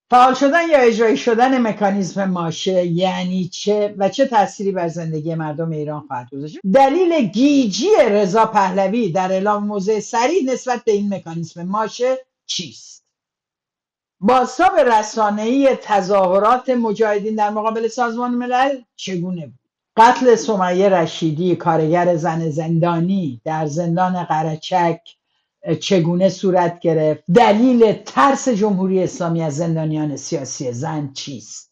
فعال شدن یا اجرایی شدن مکانیزم ماشه یعنی چه و چه تأثیری بر زندگی مردم ایران خواهد گذاشت؟ دلیل گیجی رضا پهلوی در اعلام موضع صریح نسبت به این مکانیزم ماشه چیست؟ بازتاب رسانه‌ای تظاهرات مجاهدین در مقابل سازمان ملل چگونه بود؟ قتل سمیه رشیدی، کارگر زن زندانی در زندان قرچک چگونه صورت گرفت؟ دلیل ترس جمهوری اسلامی از زندانیان سیاسی زن چیست؟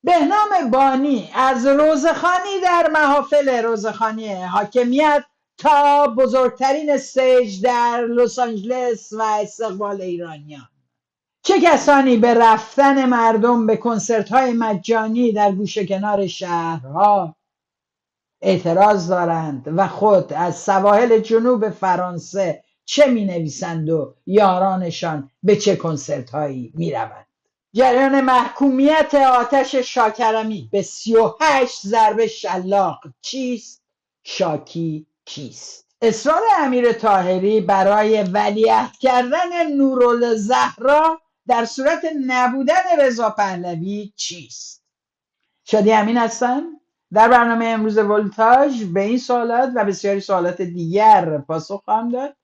بهنام بانی از روزخوانی در محافل روزخوانی حاکمیت تا بزرگترین استیج در لس آنجلس و استقبال ایرانیان، چه کسانی به رفتن مردم به کنسرت های مجانی در گوشه کنار شهرها اعتراض دارند و خود از سواحل جنوب فرانسه چه می نویسند و یارانشان به چه کنسرت هایی می روند؟ جریان محکومیت آتش شاکرمی به 38 ضربه شلاق چیست؟ شاکی کیست؟ اصرار امیر طاهری برای ولیعهد کردن نورالزهرا در صورت نبودن رضا پهلوی چیست؟ شادی امین هستم. در برنامه امروز ولتاژ به این سوالات و بسیاری سوالات دیگر پاسخ خواهم داد.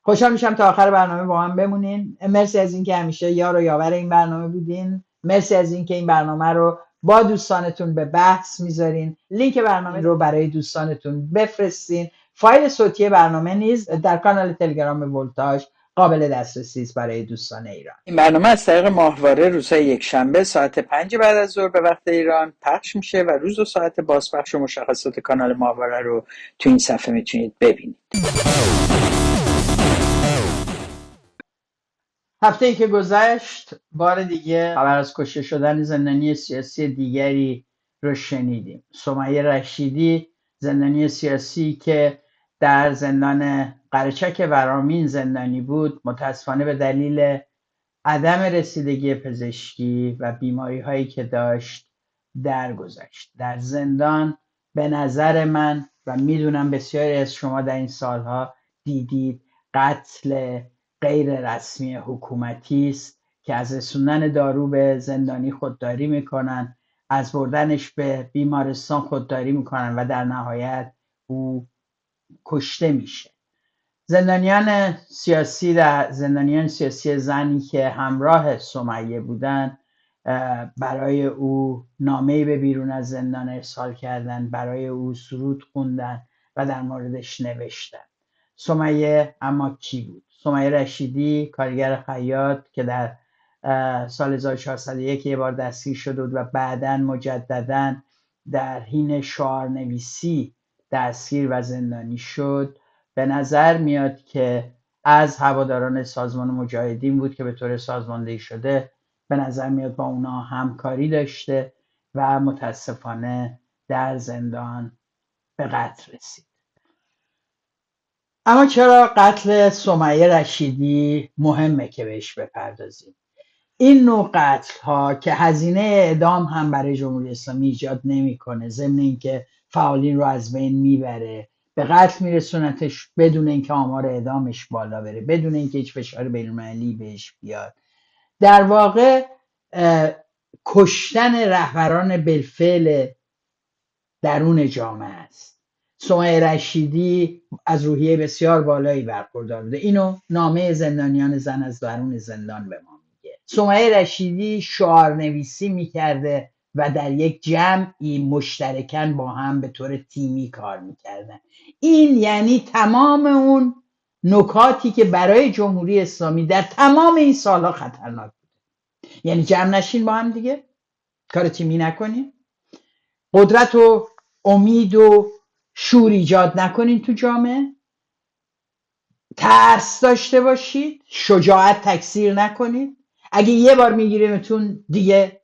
خوشحال میشم تا آخر برنامه با هم بمونین. مرسی از اینکه همیشه یار و یاور این برنامه بودین. مرسی از اینکه این برنامه رو با دوستانتون به بحث میذارین. لینک برنامه رو برای دوستانتون بفرستین. فایل صوتی برنامه نیز در کانال تلگرام ولتاژ قابل دسترسی است برای دوستان ایران. این برنامه از طریق ماهواره روزهای یکشنبه ساعت 5 بعد از ظهر به وقت ایران پخش میشه و روز و ساعت بازپخش و مشخصات کانال ماهواره رو تو این صفحه میتونید ببینید. هفته‌ای که گذشت بار دیگه خبر از کشته شدن زندانی سیاسی دیگری رو شنیدیم. سمیه رشیدی، زندانی سیاسی که در زندان قرچک ورامین زندانی بود، متاسفانه به دلیل عدم رسیدگی پزشکی و بیماری هایی که داشت درگذشت. در زندان به نظر من و میدونم بسیاری از شما در این سالها دیدید، قتل غیر رسمی حکومتی است که از رسوندن دارو به زندانی خودداری میکنن، از بردنش به بیمارستان خودداری میکنن و در نهایت او کشته میشه. زندانیان سیاسی زنی که همراه سمیه بودن برای او نامه‌ای به بیرون از زندان ارسال کردن، برای او سرود خوندن و در موردش نوشتن. سمیه اما کی بود؟ سمیه رشیدی، کارگر خیاط که در سال 1401 یه بار دستگیر شده بود و بعداً مجدداً در حین شعارنویسی دستگیر و زندانی شد، به نظر میاد که از هواداران سازمان مجاهدین بود که به طور سازماندهی شده، به نظر میاد با اونا همکاری داشته و متاسفانه در زندان به قتل رسید. اما چرا قتل سمیه رشیدی مهمه که بهش بپردازیم؟ این نوع قتل ها که هزینه اعدام هم برای جمهوری اسلامی ایجاد نمیکنه، ضمن اینکه فعالین رو از بین میبره، به قتل میرسونتش بدون اینکه آمار اعدامش بالا بره، بدون اینکه هیچ فشار بین‌المللی بهش بیاد، در واقع کشتن رهبران بالفعل درون جامعه است. سمیه رشیدی از روحیه بسیار بالایی برخوردار بوده. اینو نامه زندانیان زن از درون زندان به ما میگه. سمیه رشیدی شعار نویسی میکرده و در یک جمعی مشترکاً با هم به طور تیمی کار میکردن. این یعنی تمام اون نکاتی که برای جمهوری اسلامی در تمام این سالها خطرناک بود. یعنی جمع نشین با هم دیگه، کار تیمی نکنیم، قدرت و امید و شور ایجاد نکنین تو جامعه، ترس داشته باشید، شجاعت تکثیر نکنید، اگه یه بار میگیریمتون دیگه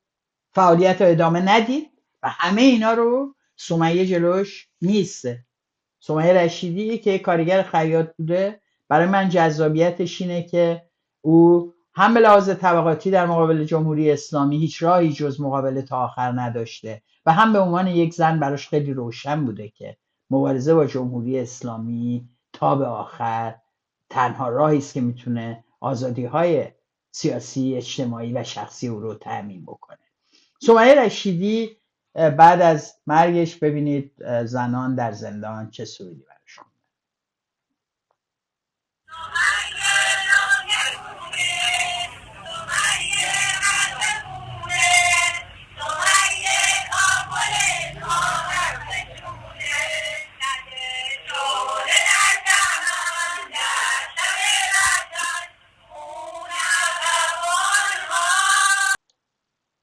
فعالیت رو ادامه ندید و همه اینا رو سمیه جلوش نیسته. سمیه رشیدی که کارگر خیاط بوده، برای من جذابیتش اینه که او هم به لحاظ طبقاتی در مقابل جمهوری اسلامی هیچ راهی جز مقابله تا آخر نداشته و هم به عنوان یک زن براش خیلی روشن بوده که مبارزه با جمهوری اسلامی تا به آخر تنها راهی است که میتونه آزادی‌های سیاسی اجتماعی و شخصی او رو تأمین بکنه. سمیه رشیدی بعد از مرگش ببینید زنان در زندان چه سرودی براشون.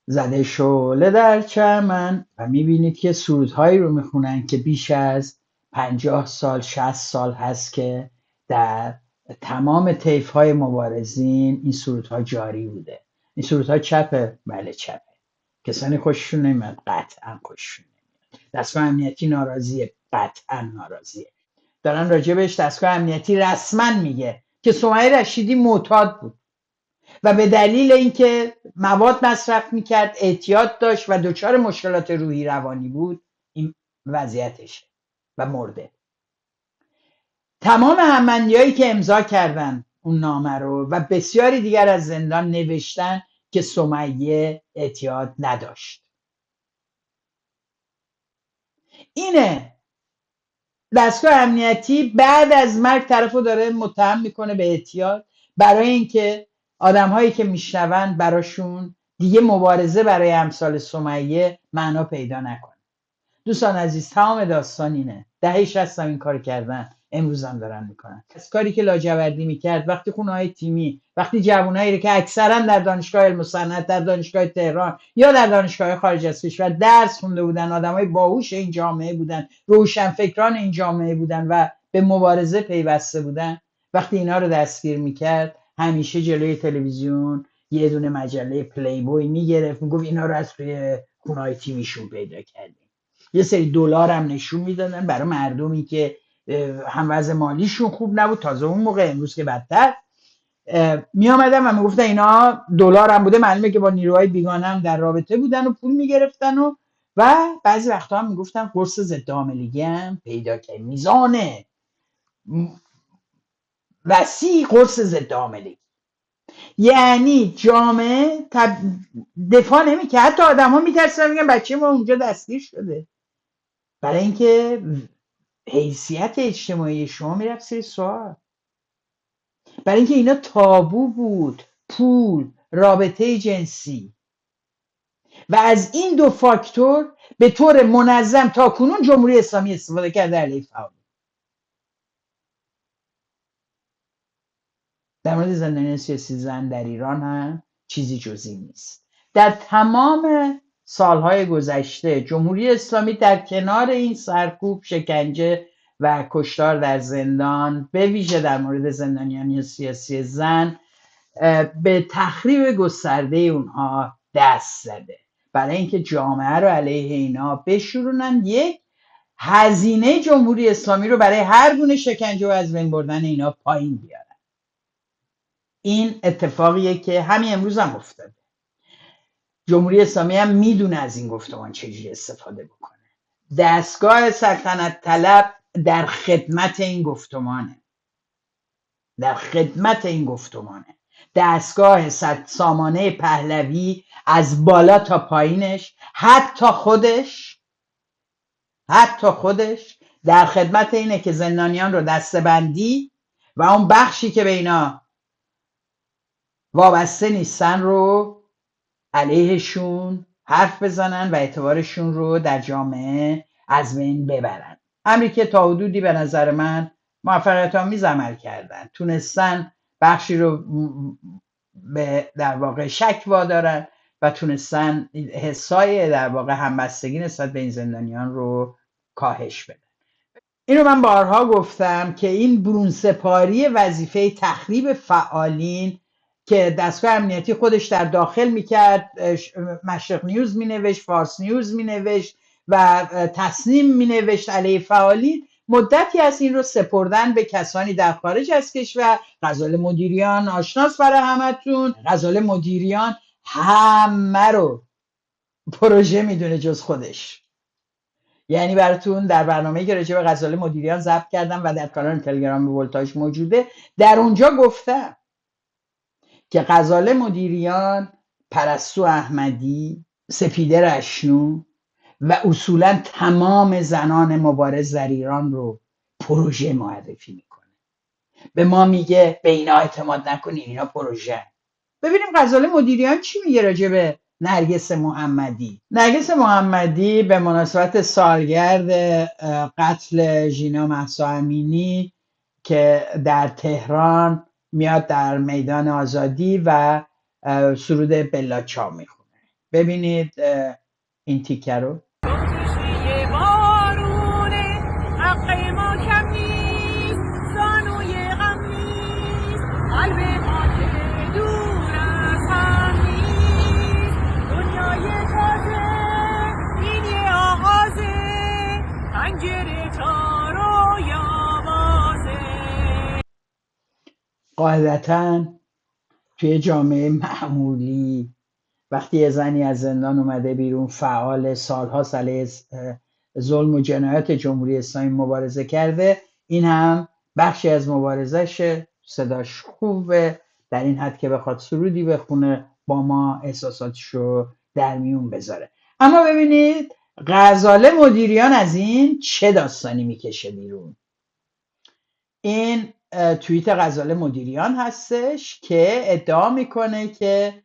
زده شعله در چمن و میبینید که سرودهایی رو میخونن که بیش از 50 سال 60 سال هست که در تمام طیف‌های مبارزین این سرودها جاری بوده. این سرودها چپه؟ بله چپه. کسانی خوششون نمیاد؟ قطعا خوششون نمیاد. دستگاه امنیتی ناراضیه؟ قطعا ناراضیه. دارن راجبش دستگاه امنیتی رسما میگه که سمیه رشیدی معتاد بود و به دلیل اینکه مواد مصرف میکرد، اعتیاد داشت و دچار مشکلات روحی روانی بود، این وضعیتشه و مرده. تمام همبندیایی که امضا کردن اون نامه رو و بسیاری دیگر از زندان نوشتن که سمیه اعتیاد نداشت. اینه دستگاه امنیتی بعد از مرگ طرفو داره متهم میکنه به اعتیاد، برای اینکه آدمهایی که میشنون براشون دیگه مبارزه برای امثال سمیه معنا پیدا نکنه. دوستان عزیز، تمام داستان اینه. دهه 60 این کار کردن، امروز هم دارن میکنن. از کاری که لاجوردی میکرد وقتی خونه‌های تیمی، وقتی جوانایی رو که اکثرا در دانشگاه علم و صنعت، در دانشگاه تهران یا در دانشگاه خارج از کشور درس خونده بودن، آدمای باهوش این جامعه بودن، روشنفکران این جامعه بودن و به مبارزه پیوسته بودن، وقتی اینا رو دستگیر میکرد همیشه جلوی تلویزیون یه دونه مجله پلی بوی میگرفت، میگفت اینا رو از توی خونه‌های تیمیشون پیدا کردیم. یه سری دلار هم نشون میدادن برای مردمی که هم وضع مالیشون خوب نبود، تازه اون موقع، امروز که بدتر، می آمدن و میگفتن اینا دلار هم بوده، معلومه که با نیروهای بیگانه هم در رابطه بودن و پول میگرفتن و بعضی وقتا هم میگفتن قرص ضد حاملگی هم پیدا کرد، میزان وسیع قرص ضد حاملگی. یعنی جامعه دفاع نمیکرد، حتی آدم ها میترسن میگن بچه ما اونجا دستگیر شده، برای اینکه حیثیت اجتماعی شما میرفت زیر سوال، برای اینکه اینا تابو بود، پول، رابطه جنسی. و از این دو فاکتور به طور منظم تا کنون جمهوری اسلامی استفاده کرده علیه فعال. در مورد زندانیان سیاسی زن در ایران هم چیزی جزئی نیست. در تمام سالهای گذشته جمهوری اسلامی در کنار این سرکوب، شکنجه و کشتار در زندان، به ویژه در مورد زندانیان سیاسی زن، به تخریب گسترده اونها دست زده، برای اینکه جامعه رو علیه اینا بشورونن، یک هزینه جمهوری اسلامی رو برای هر گونه شکنجه و از بین بردن اینا پایین بیارن. این اتفاقیه که همین امروز هم افتاده. جمهوری اسلامی هم میدونه از این گفتمان چجوری استفاده بکنه. دستگاه سلطنت طلب در خدمت این گفتمانه، در خدمت این گفتمانه. دستگاه سامانه پهلوی از بالا تا پایینش، حتی خودش در خدمت اینه که زندانیان رو دسته‌بندی و اون بخشی که به اینا وابسته نیستن رو علیهشون حرف بزنن و اعتبارشون رو در جامعه از بین ببرن. امری که تا حدودی به نظر من موفقیت آمیز عمل کردن، تونستن بخشی رو به در واقع شک وادارن و تونستن حسای در واقع همبستگی نسبت به این زندانیان رو کاهش بدن. اینو من بارها گفتم که این برونسپاری وظیفه تخریب فعالین که دستگاه امنیتی خودش در داخل میکرد، مشرق نیوز مینوشت، فارس نیوز مینوشت و تصنیم مینوشت علیه فعالین، مدتی از این رو سپردن به کسانی در خارج از کشور. غزال مدیریان آشناس برای همتون، غزال مدیریان همه رو پروژه میدونه جز خودش. یعنی براتون در برنامه‌ای که راجع به غزال مدیریان ضبط کردم و در کانال تلگرام ولتاژ موجوده، در اونجا گفتم که غزاله مدیریان، پرستو احمدی، سپیده رشنو و اصولا تمام زنان مبارز در ایران رو پروژه معرفی میکنه. به ما میگه به اینا اعتماد نکنین، اینا پروژه. ببینیم غزاله مدیریان چی میگه راجع به نرگس محمدی. نرگس محمدی به مناسبت سالگرد قتل ژینا مهسا امینی که در تهران میاد در میدان آزادی و سرود بلاچا میخونه. ببینید این تیکه رو. قاعدتاً توی جامعه معمولی وقتی یه زنی از زندان اومده بیرون، فعال، سالها علیه ظلم و جنایات جمهوری اسلامی مبارزه کرده، این هم بخشی از مبارزشه، صداش خوبه در این حد که بخواد سرودی بخونه با ما احساساتشو در میون بذاره. اما ببینید غزاله مدیریان از این چه داستانی میکشه بیرون. این توییت غزاله مدیریان هستش که ادعا میکنه که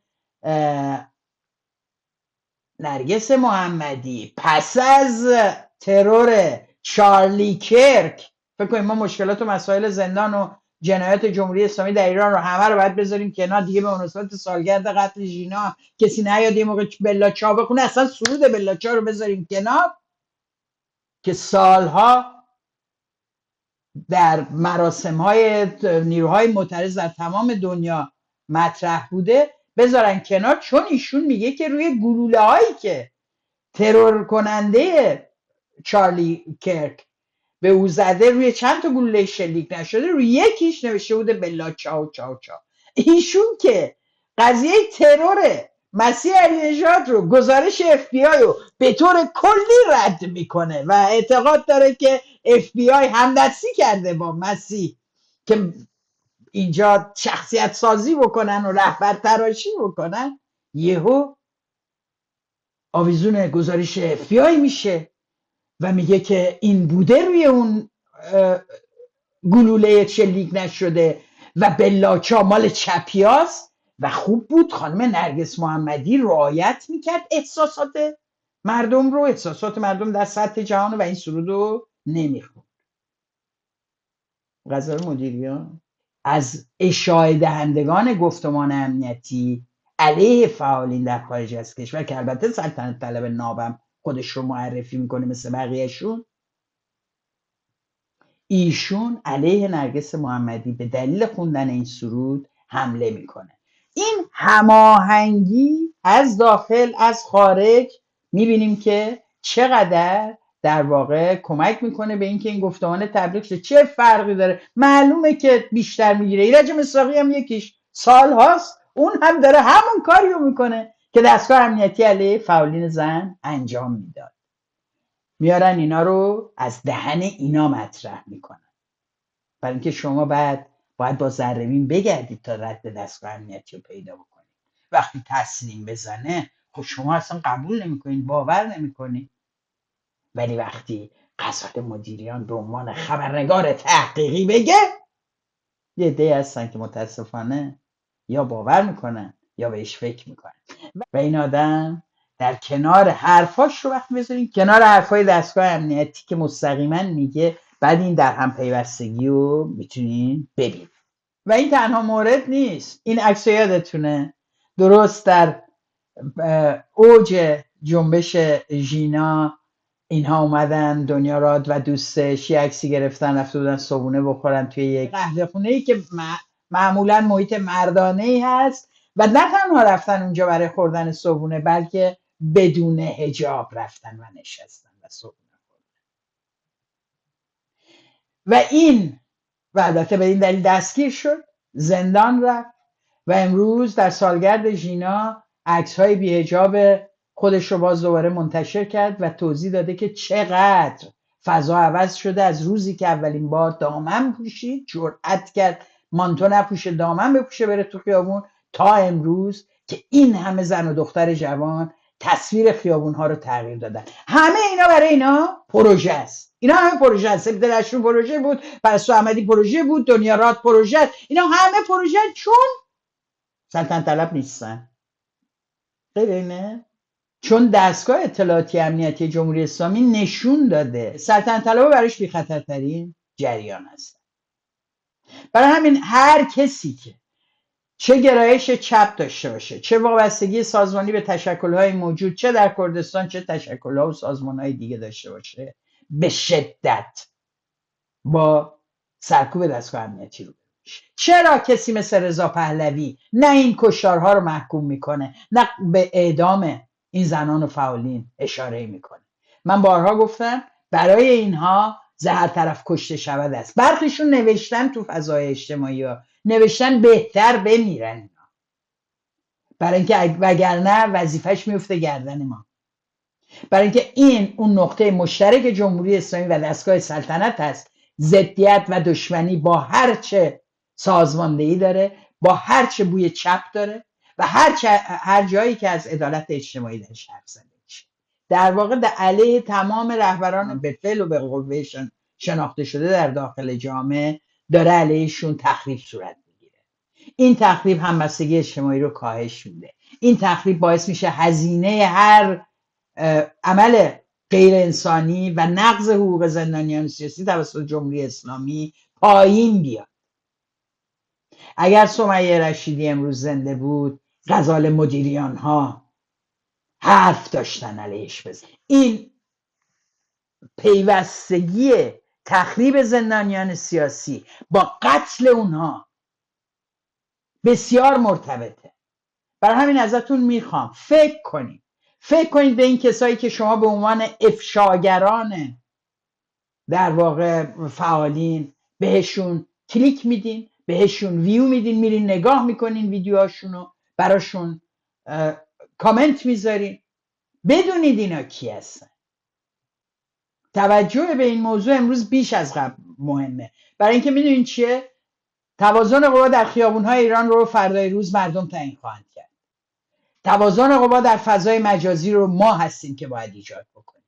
نرگس محمدی پس از ترور چارلی کرک، فکر کنیم ما مشکلات و مسائل زندان و جنایات جمهوری اسلامی در ایران رو همه رو باید بذاریم کنار دیگه. به مناسبت سالگرد قتل ژینا کسی نیاد یه موقع بلاچا بخونه، اصلا سرود بلاچا رو بذاریم کنار که سالها در مراسم‌های نیروهای معترض در تمام دنیا مطرح بوده، بذارن کنار، چون ایشون میگه که روی گلوله هایی که ترور کننده چارلی کرک به او زده، روی چند تا گلوله شلیک نشده، روی یکیش نوشته بوده بلا چاو چاو چاو. ایشون که قضیه ترور مسیح علی نژاد رو، گزارش اف بی آی رو به طور کلی رد میکنه و اعتقاد داره که اف بی آی همدستی کرده با مسیح که اینجا شخصیت سازی بکنن و رهبر تراشی بکنن، یهو آویزون گزارش اف بی آی میشه و میگه که این بوده روی اون گلوله شلیک نشده و بلاچا مال چپیاست و خوب بود خانم نرگس محمدی رعایت میکرد احساسات مردم رو، احساسات مردم در سطح جهان، و این سرود رو نمیخوند. غزاله مدیریان از اشاعه دهندگان گفتمان امنیتی علیه فعالین در خارج از کشور که البته سلطنت طلب نابم خودش رو معرفی میکنه مثل بقیهشون، ایشون علیه نرگس محمدی به دلیل خوندن این سرود حمله میکنه. این هماهنگی از داخل از خارج میبینیم که چقدر در واقع کمک میکنه به اینکه این گفتمان تبلیغ شه. چه فرقی داره؟ معلومه که بیشتر میگیره. ایرج مصداقی هم یکیش سال هاست اون هم داره همون کاریو میکنه که دستگاه امنیتی علیه فعالین زن انجام میداد. میارن اینا رو از دهن اینا مطرح میکنن، برای اینکه شما باید با ذره‌بین بگردید تا رد دستگاه امنیتی رو پیدا بکنید. وقتی تسلیم بزنه خب شما اصلا قبول نمیکنید، باور نمیکنید. ولی وقتی غزاله مدیریان به عنوان خبرنگار تحقیقی بگه، یه عده‌ای هستن که متاسفانه یا باور میکنن یا بهش فکر میکنن. و این آدم در کنار حرفاش رو وقتی بذارین کنار حرفای دستگاه امنیتی که مستقیما میگه، بعد این در هم پیوستگی رو میتونین ببین. و این تنها مورد نیست. این عکس یادتونه درست در اوج جنبش ژینا اینها اومدن دنیا راد و دوستش یه عکسی گرفتن، رفته بودن صبحونه بخورن توی یک قهوه خونه‌ای که معمولا محیط مردانه‌ای هست و نه تنها رفتن اونجا برای خوردن صبحونه، بلکه بدون حجاب رفتن و نشستن و صبحونه خوردن. و این و البته به این دلیل دستگیر شد، زندان رفت و امروز در سالگرد ژینا عکس‌های بی‌حجاب خودش رو باز دوباره منتشر کرد و توضیح داده که چقدر فضا عوض شده از روزی که اولین بار دامن پوشید، جرأت کرد مانتو نپوشه دامن بپوشه بره تو خیابون، تا امروز که این همه زن و دختر جوان تصویر خیابون ها رو تغییر دادن. همه اینا برای اینا پروژه است. اینا همه پروژه است. سپید رشتون پروژه بود، پرستو احمدی پروژه بود، دنیا رات پروژه است. اینا همه پروژه، چون سلطنت طلب نیستن. غیر اینه، چون دستگاه اطلاعاتی امنیتی جمهوری اسلامی نشون داده سلطنت طلب برایش بی خطرترین جریان هست. برای همین هر کسی که چه گرایش چپ داشته باشه، چه وابستگی سازمانی به تشکل‌های موجود، چه در کردستان چه تشکل‌ها و سازمان‌های دیگه داشته باشه، به شدت با سرکوب دستگاه امنیتی رو میشه. چرا کسی مثل رضا پهلوی نه این کشتارها رو محکوم میکنه، نه به اعدام این زنان و فعالین اشاره میکنه؟ من بارها گفتم برای اینها زهر طرف کشته شود است. برخیشون نوشتن تو فضای اجتماعی ها، نوشتن بهتر بمیرن اینا، برای اینکه وگرنه وظیفش میفته گردن ما. برای اینکه این اون نقطه مشترک جمهوری اسلامی و دستگاه سلطنت هست، ضدیت و دشمنی با هرچه سازماندهی داره، با هرچه بوی چپ داره و هر جایی که از عدالت اجتماعی درش حرف زده میشه. در واقع در علیه تمام رهبران به فعل و به قوهشون شناخته شده در داخل جامعه داره علیهشون تخریب صورت میگیره. این تخریب همبستگی اجتماعی رو کاهش میده. این تخریب باعث میشه هزینه هر عمل غیر انسانی و نقض حقوق زندانیان سیاسی توسط جمهوری اسلامی پایین بیاد. اگر سمیه رشیدی امروز زنده بود، غزال مدیریان ها حرف داشتن علیش بزن. این پیوستگی تخریب زندانیان سیاسی با قتل اونها بسیار مرتبطه. برای همین ازتون میخوام فکر کنید به این کسایی که شما به عنوان افشاگران در واقع فعالین بهشون کلیک میدین، بهشون ویو میدین، میرین نگاه میکنین ویدیوهاشونو، براشون کامنت میذارین. بدونید اینا کی هستن. توجه به این موضوع امروز بیش از قبل مهمه، برای اینکه میدونین چیه؟ توازن قوا در خیابون‌های ایران رو فردای روز مردم تعیین خواهند کرد. توازن قوا در فضای مجازی رو ما هستیم که باید ایجاد بکنیم.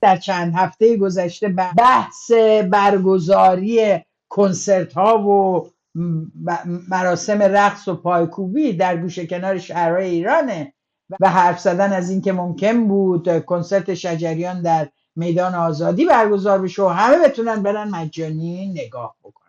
در چند هفته گذشته بحث برگزاری کنسرت ها و مراسم رقص و پایکوبی در گوشه کنار شهرهای ایرانه و حرف زدن از این که ممکن بود کنسرت شجریان در میدان آزادی برگزار بشه و همه بتونن برن مجانی نگاه بکنن.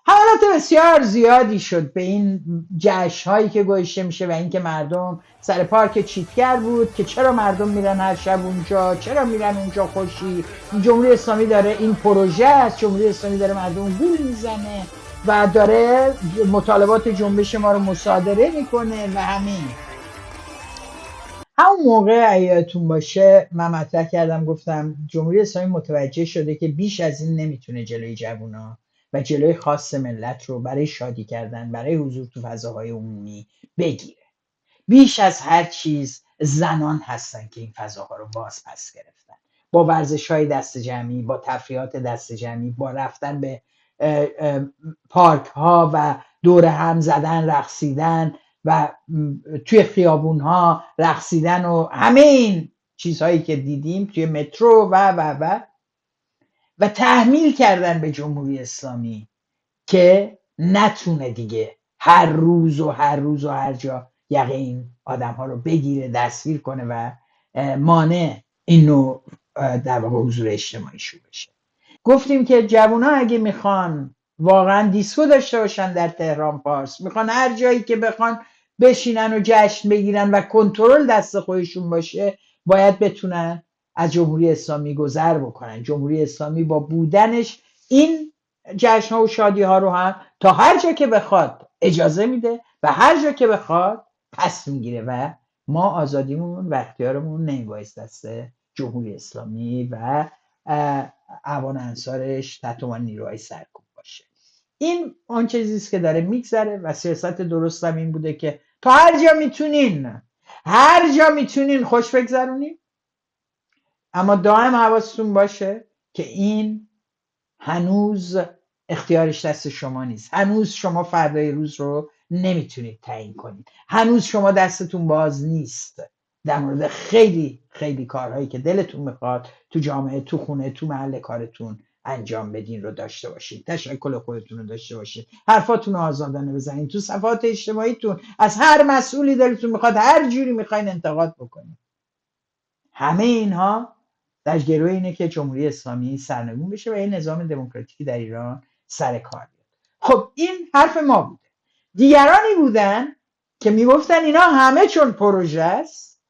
حملات بسیار زیادی شد به این جشن هایی که گذاشته میشه و اینکه مردم سر پارک چیتگر بود که چرا مردم میرن هر شب اونجا، چرا میرن اونجا خوشی. جمهوری اسلامی داره این پروژه است، جمهوری اسلامی داره مردم گول میزنه و داره مطالبات جنبش ما رو مصادره میکنه و همین. همون موقع یادتون باشه من مطرح کردم، گفتم جمهوری اسلامی متوجه شده که بیش از این نمیتونه جلوی جوونا و جلوی خاص ملت رو برای شادی کردن، برای حضور تو فضاهای عمومی بگیره. بیش از هر چیز زنان هستن که این فضاها رو باز پس گرفتن، با ورزش‌های دست جمعی، با تفریحات دست جمعی، با رفتن به پارک ها و دور هم زدن، رقصیدن و توی خیابون ها رقصیدن و همه این چیزهایی که دیدیم توی مترو و تحمیل کردن به جمهوری اسلامی که نتونه دیگه هر روز و هر جا یقه این آدم ها رو بگیره، دستگیر کنه و مانع این نوع در واقع حضور اجتماعی شو بشه. گفتیم که جوونا اگه میخوان واقعا دیسکو داشته باشن در تهران پارس، میخوان هر جایی که بخوان بشینن و جشن بگیرن و کنترل دست خودشون باشه، باید بتونن از جمهوری اسلامی گذر بکنن. جمهوری اسلامی با بودنش این جشن ها و شادی ها رو هم تا هر جا که بخواد اجازه میده و هر جا که بخواد پس میگیره و ما آزادیمون و اختیارمون نمیبایست دست جمهوری اسلامی و اعوان انصارش تحت عنوان نیروهای سرکوب باشه. این آن چیزیست که داره میگذره و سیاست درستم این بوده که تا هر جا میتونین خوش بگذرونین، اما دائم حواستون باشه که این هنوز اختیارش دست شما نیست. هنوز شما فردای روز رو نمیتونید تعیین کنید. هنوز شما دستتون باز نیست در مورد خیلی خیلی کارهایی که دلتون میخواد تو جامعه، تو خونه، تو محل کارتون انجام بدین رو داشته باشید. تشکل خودتون رو داشته باشید. حرفاتون رو آزادانه بزنید. تو صفحات اجتماعیتون از هر مسئولی دلتون میخواد هر جوری میخواین انتقاد بکنید. همه اینها در گروه اینه که جمهوری اسلامی سرنگون بشه و این نظام دموکراتیکی در ایران سر کار بیاد. خب این حرف ما بوده. دیگرانی بودن که میگفتن اینا همه چون پروژه است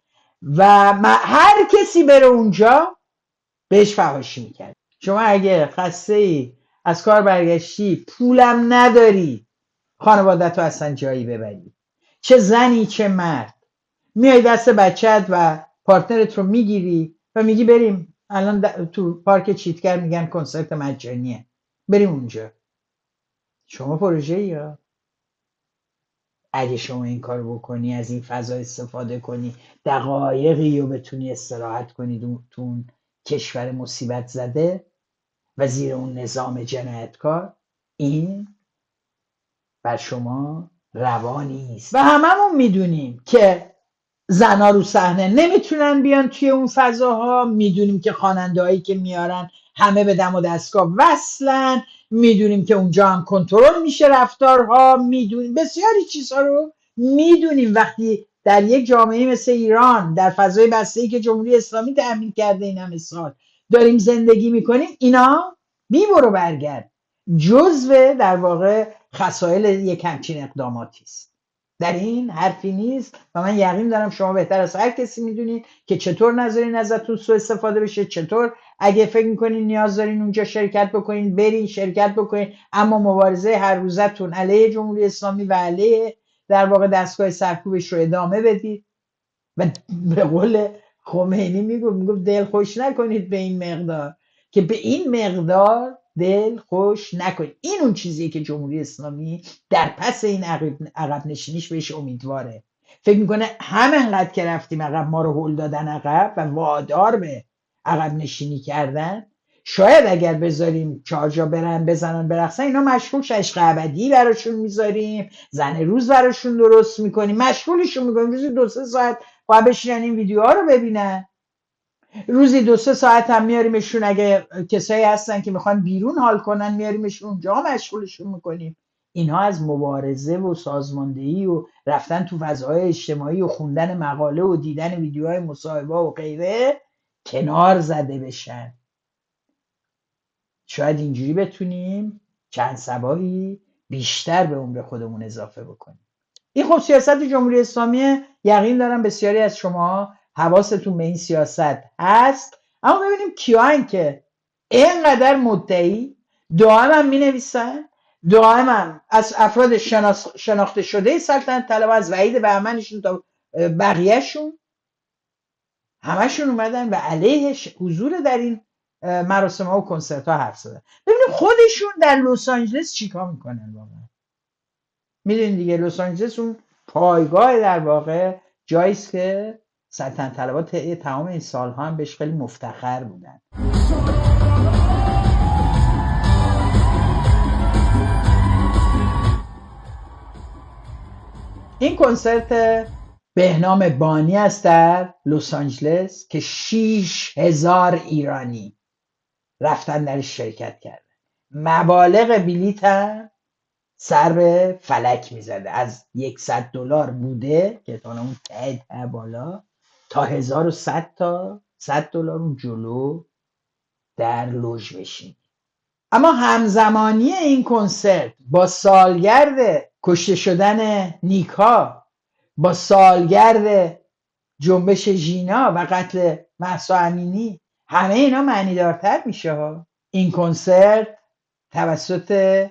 و هر کسی بره اونجا بهش فحاشی میکرد. شما اگه خسته ای از کار برگشتی پولم نداری خانوادت رو اصلا جایی ببری، چه زنی چه مرد، میای دست بچت و پارتنرت رو میگیری و میگی بریم الان تو پارک چیتگر میگن کنسرت مجانیه بریم اونجا. شما پروژه یا اگه شما این کار بکنی، از این فضا استفاده کنی، دقایقی رو بتونی استراحت کنی تو اون کشور مصیبت زده و زیر اون نظام جنایتکار، این بر شما روا نیست. و هممون میدونیم که زنا رو صحنه نمیتونن بیان توی اون فضاها. میدونیم که خواننده هایی که میارن همه به دم و دستگاه وصلن. میدونیم که اونجا هم کنترل میشه رفتارها. میدونیم بسیاری چیزها رو میدونیم. وقتی در یک جامعه مثل ایران در فضای بسته‌ای که جمهوری اسلامی تأمین کرده این همه سال داریم زندگی میکنیم، اینا بی برو برگرد جزو در واقع خصایل یک همچین اقداماتی است. در این حرفی نیست و من یقین دارم شما بهتر از هر کسی میدونید که چطور نذارین ازتون سوء استفاده بشه، چطور اگه فکر میکنین نیاز دارین اونجا شرکت بکنین برین شرکت بکنین، اما مبارزه هر روزتون علیه جمهوری اسلامی و علیه در واقع دستگاه سرکوبش رو ادامه بدید. و به قول خمینی میگفت دل خوش نکنید به این مقدار، که به این مقدار دل خوش نکنید. این اون چیزیه که جمهوری اسلامی در پس این عقب نشینیش بهش امیدواره. فکر میکنه همینقدر که رفتیم عقب ما رو هل دادن عقب و وادار به عقب نشینی کردن، شاید اگر بذاریم چهارجا برن بزنن برقصن اینا مشغول عشق ابدی براشون میذاریم، زن روز براشون درست میکنیم، مشغولشون میکنیم روزی 2-3 ساعت باید بشینن این ویدیوها رو ببینن. روزی 2-3 ساعت هم میاریمشون، اگه کسایی هستن که میخوان بیرون حال کنن میاریمشون اونجا مشغولشون میکنیم. اینها از مبارزه و سازماندهی و رفتن تو فضاهای اجتماعی و خوندن مقاله و دیدن ویدیوهای مصاحبه و غیره کنار زده بشن. شاید اینجوری بتونیم چند صباحی بیشتر به عمر خودمون اضافه بکنیم. این خب سیاست جمهوری اسلامی، یقین دارم بسیاری از شما حواستون به این سیاست هست. اما ببینیم کیان که اینقدر مدعی دائم هم می نویسن، دائم هم از افراد شناخته شده سلطنت طلب، از وحید بهمنشون تا بقیهشون، همشون اومدن و علیه حضور در این مراسم ها و کنسرت ها حرف زدن. ببینیم خودشون در لس آنجلس چیکار میکنن. واقعا میدونید دیگه لس آنجلس اون پایگاه در واقع جایی است که سلطنت طلبات تمام این سالها هم بهش خیلی مفتخر بودن. این کنسرت بهنام بانی است در لس آنجلس که 6,000 ایرانی رفتن درش شرکت کردن. مبالغ بلیط هم سر به فلک میزده، از $100 بوده که تا اون ته بالا تا 1100 تا $100 اون جلو در لوژ بشین. اما همزمانی این کنسرت با سالگرد کشته شدن نیکا، با سالگرد جنبش ژینا و قتل مهسا امینی، همه اینا معنی دارتر میشه ها. این کنسرت توسط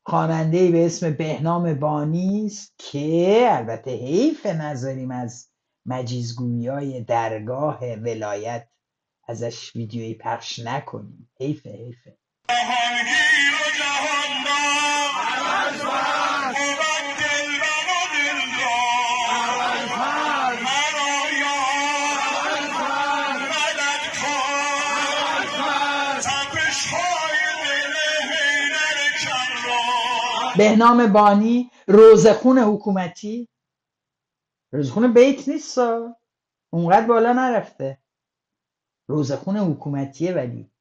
خواننده‌ای به اسم بهنام بانی است که البته حیف نذاریم از مجیزگویی‌های درگاه ولایت ازش ویدیویی پخش نکنیم. حیفه. بهنام بانی روزخون حکومتی، روزخون بیت نیست، اونقدر بالا نرفته، روزخون حکومتیه. ولی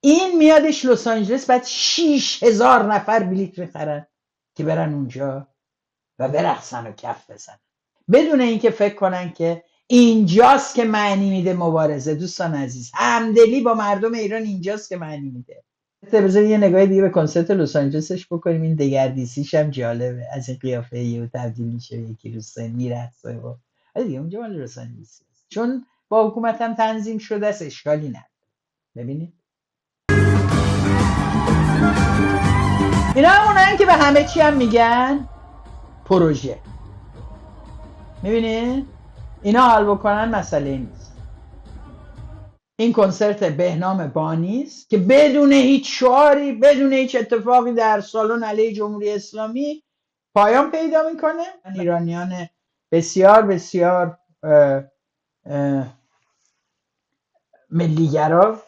این میادش لس آنجلس، بعد 6000 نفر بلیط میخرن که برن اونجا و برقصن و کف بزنن، بدون اینکه فکر کنن که اینجاست که معنی میده مبارزه. دوستان عزیز، همدلی با مردم ایران اینجاست که معنی میده. بذار یه نگاه دیگه به کنسرت لس آنجلسش بکنیم، این دگردیسیش هم جالبه، از این قیافه یهو تبدیل میشه یکی رو سن میرقصه و دیگه اونجا مال لس آنجلس است. چون با حکومت هم تنظیم شده است، اشکالی نداره. ببینید اینا همونن که به همه چی هم میگن پروژه. میبینید اینا حل بکنن مسئله نیست. این کنسرت بهنام بانی است که بدون هیچ شعاری، بدون هیچ اتفاقی در سالن علیه جمهوری اسلامی پایان پیدا میکنه. ایرانیان بسیار بسیار ملیگرا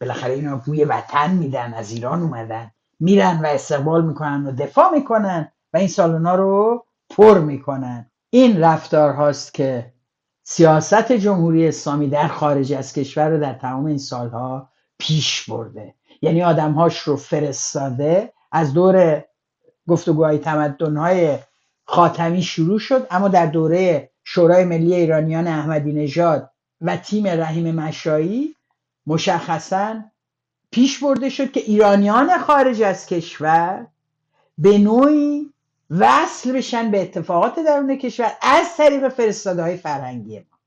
بالاخره اینا بوی وطن میدن، از ایران اومدن، میرن و استقبال میکنن و دفاع میکنن و این سالونا رو پر میکنن. این رفتار هاست که سیاست جمهوری اسلامی در خارج از کشور رو در تمام این سالها پیش برده. یعنی آدمهاش رو فرستاده. از دور گفتگوهای تمدن‌های خاتمی شروع شد، اما در دوره شورای ملی ایرانیان احمدی نژاد و تیم رحیم مشایی مشخصاً پیش برده شد که ایرانیان خارج از کشور به نوعی وصل بشن به اتفاقات درون کشور از طریق فرستاده های فرهنگی ما،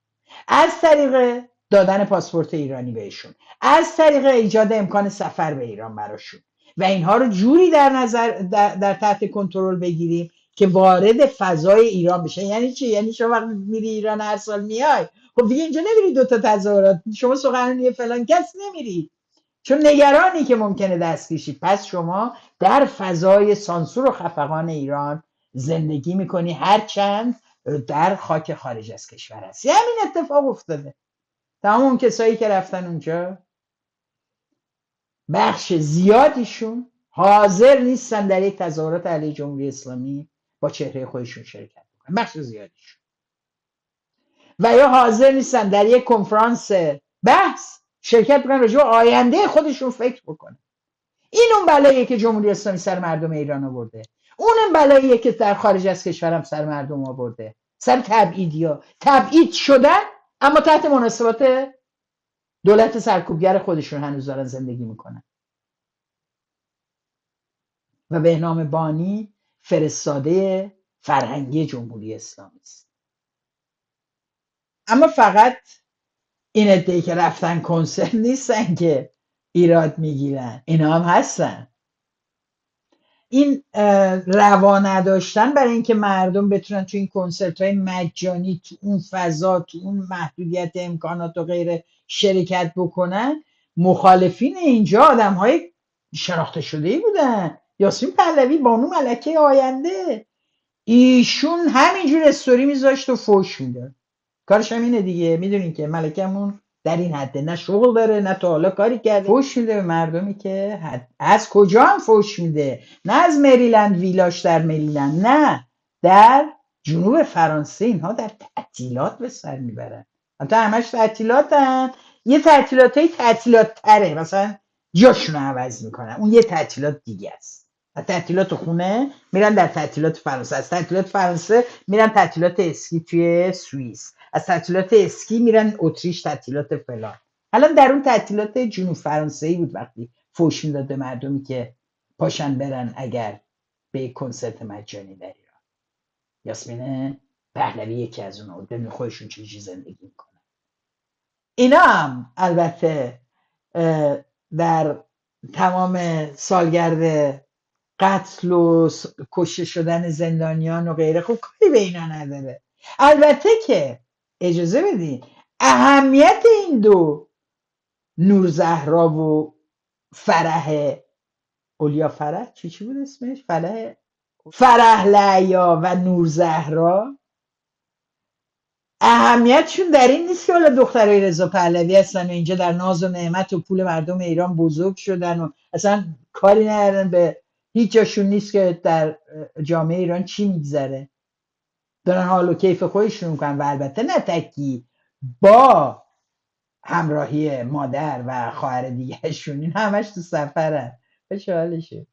از طریق دادن پاسپورت ایرانی بهشون، از طریق ایجاد امکان سفر به ایران براشون و اینها رو جوری در تحت کنترل بگیریم که وارد فضای ایران بشن. یعنی چی؟ یعنی شما وقتی میری ایران هر سال میای، خب دیگه اینجا نمیری دوتا تظاهرات، شما سخنرانی فلان کس نمیری، چون نگرانی که ممکنه دستگیر شید. پس شما در فضای سانسور و خفقان ایران زندگی میکنی، هرچند در خاک خارج از کشور هستی. همین اتفاق افتاده. تمام اون کسایی که رفتن اونجا، بخش زیادیشون حاضر نیستن در یک تظاهرات علیه جمهوری اسلامی با چهره خودشون شرکت بکنن، بخش زیادیشون، و یا حاضر نیستن در یک کنفرانس بحث شرکت بکنن، راجع به آینده خودشون فکر بکنن. این اون بلاییه که جمهوری اسلامی سر مردم ایران آورده، اون بلاییه که در خارج از کشورم سر مردم آورده، سر تبعیدیا، تبعید شدن اما تحت مناسبات دولت سرکوبگر خودشون هنوز دارن زندگی میکنن. و بهنام بانی فرستاده فرهنگی جمهوری اسلامی است. اما فقط این عده‌ای که رفتن کنسرت نیستن که ایراد میگیرن، اینا هم هستن. این روا نداشتن برای اینکه مردم بتونن تو این کنسرت های مجانی، تو اون فضا، تو اون محدودیت امکانات و غیره شرکت بکنن، مخالفین اینجا آدم های شناخته شده ای بودن. یاسمین پهلوی، بانو ملکه آینده، ایشون همینجور استوری میذاشت و فوش میداد. کارش هم اینه دیگه، میدونین که ملکمون در این حده، نه شغل داره نه تا حالا کاری کرده، فوش میده به مردمی که از کجا هم فوش میده؟ نه از مریلند ویلاش در مریلند، نه، در جنوب فرانسه اینها در تعطیلات به سر میبرن. حتی همش تعطیلاتن، یه تعطیلات تره، مثلا جاشون عوض میکنن، اون یه تعطیلات دیگه است. از تعطیلات خونه میرن در تعطیلات فرانسه، از تعطیلات فرانسه میرن تعطیلات اسکی توی سوئیس، از تعطیلات اسکی میرن اتریش تعطیلات فلان. الان در اون تعطیلات جنوب فرانسه‌ای بود وقتی فوش میداد به مردمی که پاشن برن اگر به کنسرت مجانی در ایران. یاسمین پهلوی یکی از اونها بود. ببین خودشون چجوری زندگی میکنن. اینا هم البته در تمام سالگرد قتل و کشته شدن زندانیان و غیره خب کاری به اینا نداره. البته که اجازه بدین اهمیت این دو، نور زهرا و فرح اولیا، فرح چی بود اسمش؟ فرح لعیا و نور زهرا، اهمیتشون در این نیست که حالا دخترای رضا پهلوی هستن و اینجا در ناز و نعمت و پول مردم ایران بزرگ شدن و اصلا کاری ندارن به هیچ جاشون نیست که در جامعه ایران چی میگذره، دارن حال و کیف خودشون میکنن و البته نه تکی، با همراهی مادر و خواهر دیگهشون، این همش تو سفرن. خوش حالشه.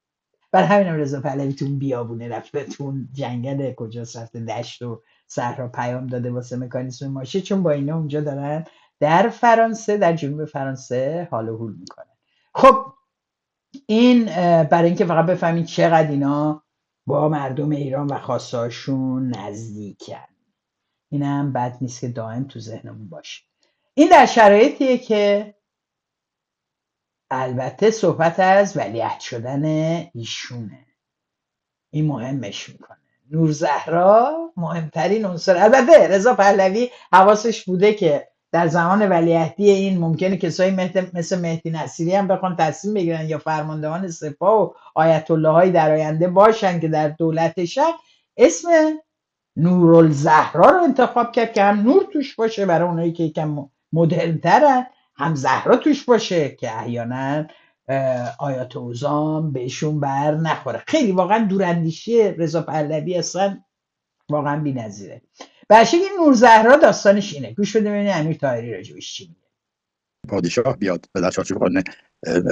بر همینم رضا پهلوی تو اون بیابونه رفته، تو اون جنگل کجاست رفته، دشت و صحرا پیام داده واسه مکانیسم ماشه، چون با اینا اونجا دارن در فرانسه، در جنوب فرانسه حال و هول میکنن. خب این برای اینکه فقط بفهمید چقدر اینا با مردم ایران و خواستهاشون نزدیکن، اینم بد نیست که دائم تو ذهنمون باشه. این در شرایطیه که البته صحبت از ولیعهد شدن ایشونه، این مهمش میکنه. نور زهرا مهمترین عنصر. البته رضا پهلوی حواسش بوده که در زمان ولیعهدی این ممکنه کسایی مثل مهدی نصیری هم بخوان تصمیم بگیرن یا فرماندهان سپاه و آیت الله های در آینده باشن که در دولتشن، اسم نورالزهرا رو انتخاب کرد که هم نور توش باشه برای اونایی که یکم مدرن ترن، هم زهرا توش باشه که احیانا آیات اوزام بهشون بر نخوره. خیلی واقعا دوراندیشی رضا پهلوی اصلا واقعا بی‌نظیره. برشک این نور زهرا داستانش اینه، گوش بده ببینید امیر طاهری راجبش چی میگه. پادشاه بیاد و در چارچوب قانون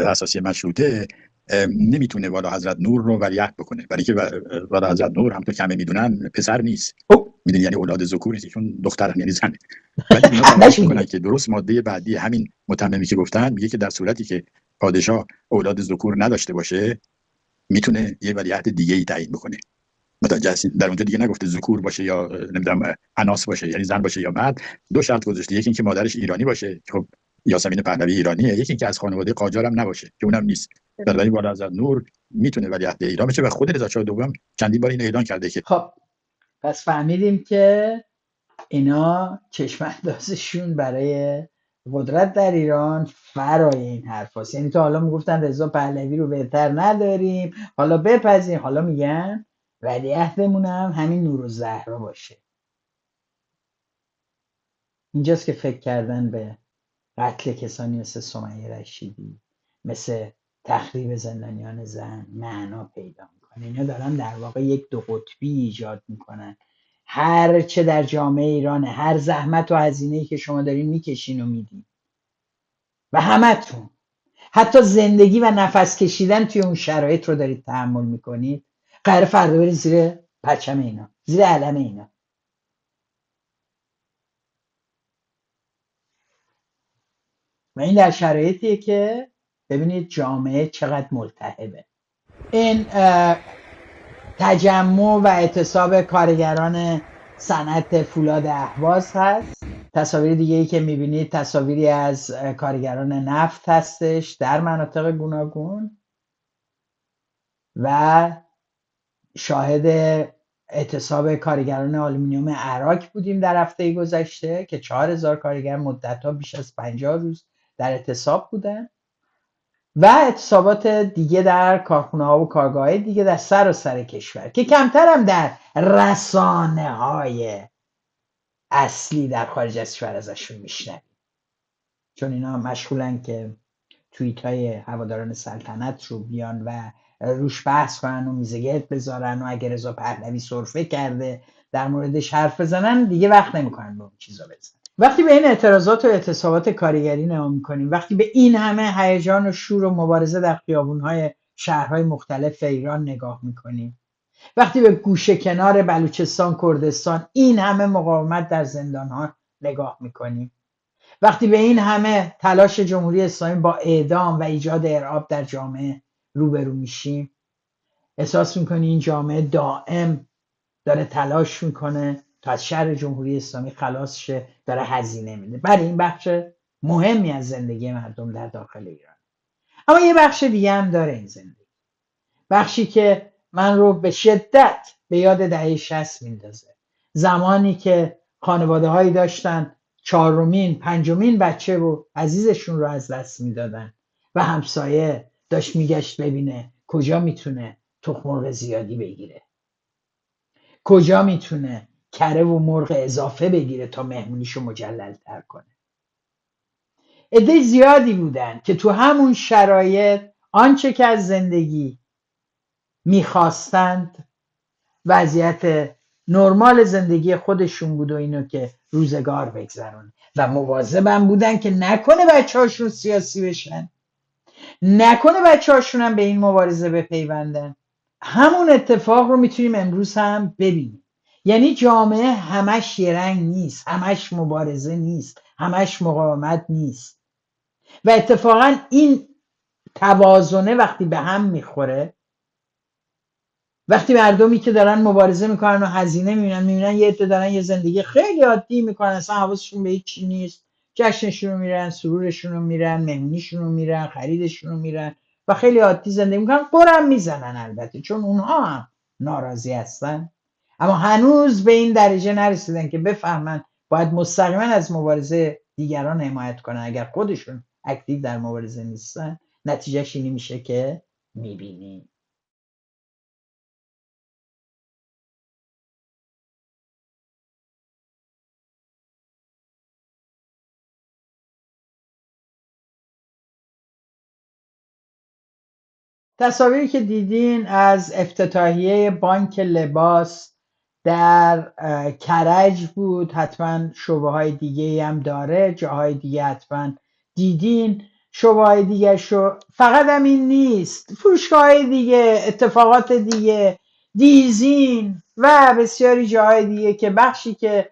اساسی مشروطه نمیتونه والا حضرت نور رو ولیعهد بکنه، برای که والا حضرت نور همونطور که همه میدونن پسر نیست، میدونی، یعنی اولاد ذکور نیست، چون دختر یعنی زنه. ولی اینا فرض میکنن که درست ماده بعدی همین متممی که گفتن میگه که در صورتی که پادشاه اولاد ذکور نداشته باشه میتونه یه ولیعهد دیگه ای تعیین بکنه. متوجه هستین؟ در اونجا دیگه نگفته ذکور باشه یا نمیدونم اناث باشه، یعنی زن باشه یا مرد. دو شرط گذاشته، یکی اینکه مادرش ایرانی باشه، خب یاسمین پهلوی ایرانیه، یکی اینکه از خانواده قاجار هم نباشه که اونم نیست. بنابراین والا حضرت نور میتونه ولیعهد ایران بشه و خود رضا شاه دوم چندین بار اینو اعلان کرده که خب پس فهمیدیم که اینا چشم اندازشون برای قدرت در ایران فرای این حرف هست. یعنی تا حالا میگفتن رضا پهلوی رو بهتر نداریم، حالا بپذیریم، حالا میگن ولیعهدمون هم همین نورالزهرا باشه. اینجاست که فکر کردن به قتل کسانی مثل سمیه رشیدی، مثل تخریب زندانیان زن معنا پیدا میکنه. اینا دارن در واقع یک دو قطبی ایجاد میکنن. هر چه در جامعه ایرانه، هر زحمت و هزینه‌ای که شما دارین میکشین و میدین و همتون حتی زندگی و نفس کشیدن توی اون شرایط رو دارید تحمل میکنید، قرار فردا برید زیر پرچم اینا، زیر علم اینا. و این در شرایطیه که ببینید جامعه چقدر ملتهبه. این تجمع و اعتصاب کارگران صنعت فولاد اهواز هست. تصاویر دیگه ای که میبینید تصاویری از کارگران نفت هستش در مناطق گوناگون و شاهد اعتصاب کارگران آلومینیوم عراق بودیم در هفته گذشته که 4000 کارگر مدت‌ها بیش از 50 روز در اعتصاب بودن و اعتصابات دیگه در کارخونه‌ها و کارگاه‌های دیگه در سراسر کشور که کمتر هم در رسانه‌های اصلی در خارج از کشور ازشون میشنویم، چون اینا مشغولن که توییت‌های هواداران سلطنت رو بیان و روش بحث کنن و میزگرد بذارن و اگر رضا پهلوی سرفه کرده در موردش حرف بزنن، دیگه وقت نمی‌کنن به اون چیزا بزنن. وقتی به این اعتراضات و اعتصابات کارگری نگاه می‌کنیم، وقتی به این همه هیجان و شور و مبارزه در خیابون‌های شهرهای مختلف ایران نگاه می‌کنیم، وقتی به گوشه کنار بلوچستان، کردستان این همه مقاومت در زندان‌ها نگاه می‌کنیم، وقتی به این همه تلاش جمهوری اسلامی با اعدام و ایجاد ارعاب در جامعه روبرو میشیم، احساس می‌کنی این جامعه دائم داره تلاش میکنه تا از شر جمهوری اسلامی خلاص شه، داره هزینه میده برای این بخش مهمی از زندگی مردم در داخل ایران. اما یه بخش دیگه هم داره این زندگی، بخشی که من رو به شدت به یاد دهه 60 میندازه، زمانی که خانواده هایی داشتن چهارمین پنجمین بچه و عزیزشون رو از دست میدادن و همسایه داشت میگشت ببینه کجا میتونه تخم مرغ زیادی بگیره، کجا میتونه کره و مرغ اضافه بگیره تا مهمونیشو مجلل‌تر کنه. عده زیادی بودن که تو همون شرایط آنچه که از زندگی میخواستند وضعیت نرمال زندگی خودشون بود و اینو که روزگار بگذرونه و مواظبم بودن که نکنه بچه هاشون سیاسی بشن، نکنه بچه هاشون هم به این مبارزه بپیوندن. همون اتفاق رو میتونیم امروز هم ببینیم. یعنی جامعه همش یه رنگ نیست، همش مبارزه نیست، همش مقاومت نیست و اتفاقا این توازنه وقتی به هم میخوره، وقتی مردمی که دارن مبارزه میکنن و هزینه میبینن یه عده دارن یه زندگی خیلی عادی میکنن، اصلا حواسشون به هیچ نیست، جشنشون رو میرن، سرورشون رو میرن، مهمونیشون رو میرن، خریدشون رو میرن و خیلی عادی زندگی میکنن، قرم میزنن البته چون اونها هم ناراضی هستن، اما هنوز به این درجه نرسیدن که بفهمن باید مستقیما از مبارزه دیگران حمایت کنن اگر خودشون اکتیو در مبارزه نیستن. نتیجهش اینی میشه که میبینیم. تصاویری که دیدین از افتتاحیه بانک لباس در کرج بود، حتما شعبه های دیگه هم داره، جاهای دیگه حتما دیدین. شعبه های دیگه فقط هم این نیست، فروشگاه های دیگه، اتفاقات دیگه، دیزین و بسیاری جاهای دیگه که بخشی که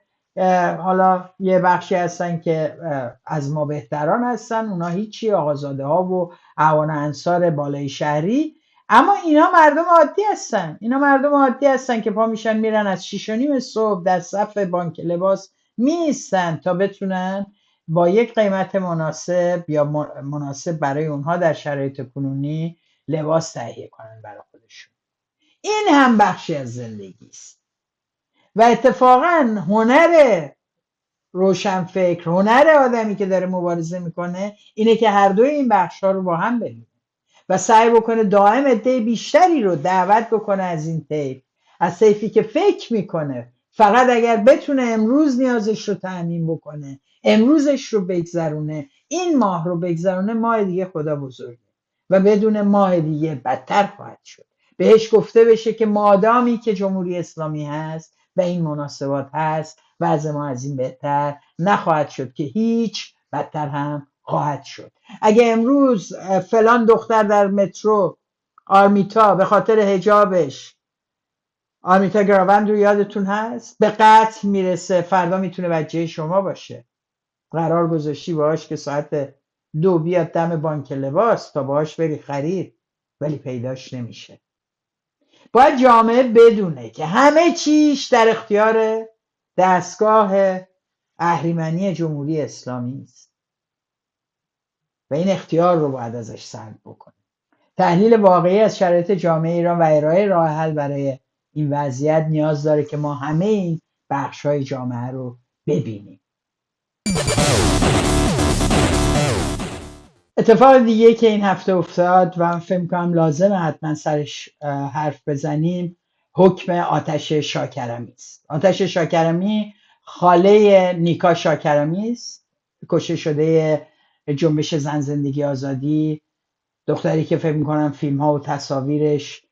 حالا یه بخشی هستن که از ما بهتران هستن، اونا هیچی، آقازاده ها و اعوان انصار بالای شهری، اما اینا مردم عادی هستن، اینا مردم عادی هستن که پا میشن میرن از 6:30 صبح در صف بانک لباس میستن تا بتونن با یک قیمت مناسب یا مناسب برای اونها در شرایط کنونی لباس تهیه کنن برای خودشون. این هم بخشی از زندگی است و اتفاقا هنر روشنفکر، هنر آدمی که داره مبارزه میکنه اینه که هر دوی این بخش‌ها رو با هم ببینه و سعی بکنه دائم عده بیشتری رو دعوت بکنه از این طیف، از طیفی که فکر میکنه فقط اگر بتونه امروز نیازش رو تأمین بکنه، امروزش رو بگذرونه، این ماه رو بگذرونه، ماه دیگه خدا بزرگه و بدون ماه دیگه بدتر خواهد شد. بهش گفته بشه که مادامی که جمهوری اسلامی هست و این مناسبات هست، وضع ما از این بهتر نخواهد شد که هیچ، بدتر هم خواهد شد. اگه امروز فلان دختر در مترو، آرمیتا، به خاطر حجابش، آرمیتا گراوند رو یادتون هست، به قتل میرسه، فردا میتونه بچه شما باشه. قرار گذاشتی باهاش که ساعت 2 بیاد دم بانک لباس تا باهاش بری خرید، ولی پیداش نمیشه. باید جامعه بدونه که همه چیش در اختیار دستگاه اهریمنی جمهوری اسلامی است و این اختیار رو باید ازش سلب بکنه. تحلیل واقعی از شرایط جامعه ایران و ارائه راه حل برای این وضعیت نیاز داره که ما همه این بخش‌های جامعه رو ببینیم. اتفاق دیگه که این هفته افتاد و من فکر می‌کنم لازمه حتما سرش حرف بزنیم، حکم آتش شاکرمی است. آتش شاکرمی خاله نیکا شاکرمی است، کشته شده جنبش زن زندگی آزادی، دختری که فکر می‌کنم فیلم‌ها و تصاویرش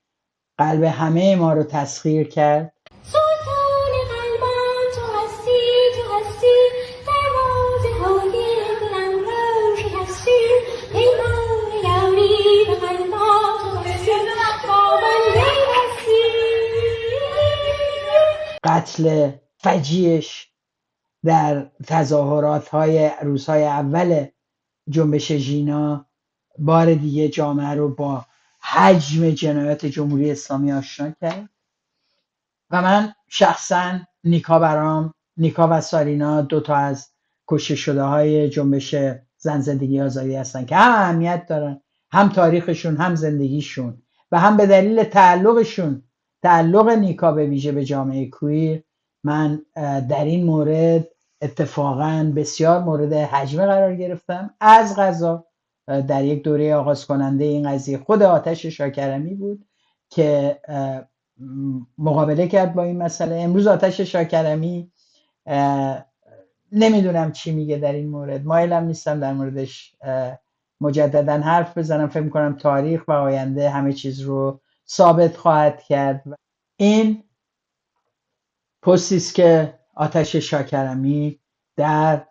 قلب همه ما رو تسخیر کرد. سلطان قلبم تو هستی، تو هستی، دروازه‌های دلم رو شکستی، پیمان یاری به قلبم تو هستی، با من پیوستی. قتل فجیعش در تظاهرات‌های روزهای اول جنبش ژینا بار دیگه جامعه رو با حجم جنایات جمهوری اسلامی آشنا کرد و من شخصا نیکا و سارینا 2 تا از کشته شده های جنبش زن زندگی آزادی هستن که هم اهمیت دارن، هم تاریخشون، هم زندگیشون و هم به دلیل تعلق نیکا به ویژه به جامعه کویر، من در این مورد اتفاقا بسیار مورد حجمه قرار گرفتم. از قضا در یک دوره آغاز کننده این قضیه خود آتش شاکرمی بود که مقابله کرد با این مسئله. امروز آتش شاکرمی نمیدونم چی میگه در این مورد، مایلم نیستم در موردش مجددا حرف بزنم. فکر میکنم تاریخ و آینده همه چیز رو ثابت خواهد کرد. این پستی است که آتش شاکرمی در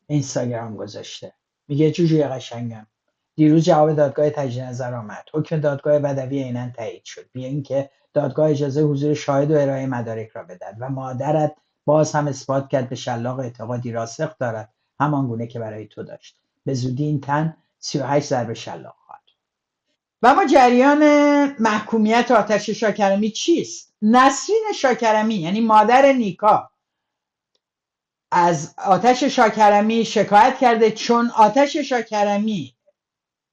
اینستاگرام گذاشته. میگه جوجوی قشنگم، دیروز جواب دادگاه تجدید نظر آمد. حکم دادگاه بدوی عیناً تایید شد، بیا اینکه دادگاه اجازه حضور شاهد و ارائه مدارک را بدهد و مادرت باز هم اثبات کرد به شلاق اعتقادی راسخ دارد، همان گونه که برای تو داشت. به زودی این تن 38 ضربه شلاق خواهد. و اما جریان محکومیت آتش شاکرمی چیست؟ نسرین شاکرمی یعنی مادر نیکا از آتش شاکرمی شکایت کرده، چون آتش شاکرمی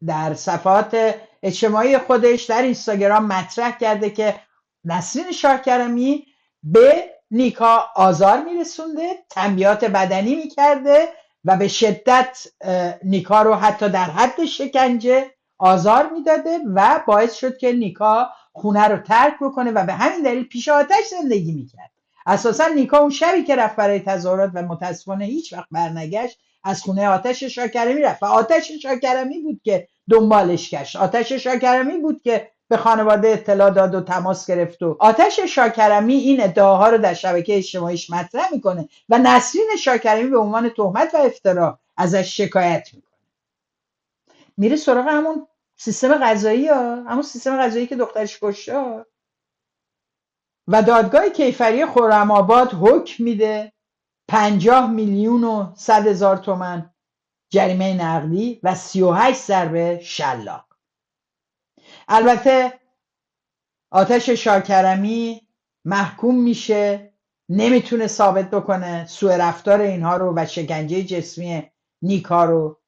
در صفحات اجتماعی خودش در اینستاگرام مطرح کرده که نسرین شاکرمی به نیکا آزار میرسونده، تنبیهات بدنی میکرده و به شدت نیکا رو حتی در حد شکنجه آزار میداده و باعث شد که نیکا خونه رو ترک بکنه و به همین دلیل پیش آتش زندگی میکرد. اساسا نیکا اون شبی که رفت برای تظاهرات و متاسفانه هیچ وقت برنگشت، از خونه آتش شاکرمی رفت و آتش شاکرمی بود که دنبالش گشت. آتش شاکرمی بود که به خانواده اطلاع داد و تماس گرفت و آتش شاکرمی این ادعاها رو در شبکه اجتماعیش مطرح میکنه و نسرین شاکرمی به عنوان تهمت و افترا ازش شکایت میکنه. میره سراغ همون سیستم قضایی همون سیستم قضایی که دخترش کشته و دادگاه کیفری خرم‌آباد حکم میده 50 میلیون و 100 هزار تومان جریمه نقدی و 38 ضربه شلاق. البته آتش شاکرمی محکوم میشه، نمیتونه ثابت بکنه سوء رفتار اینها رو و شکنجه جسمی نیکا رو،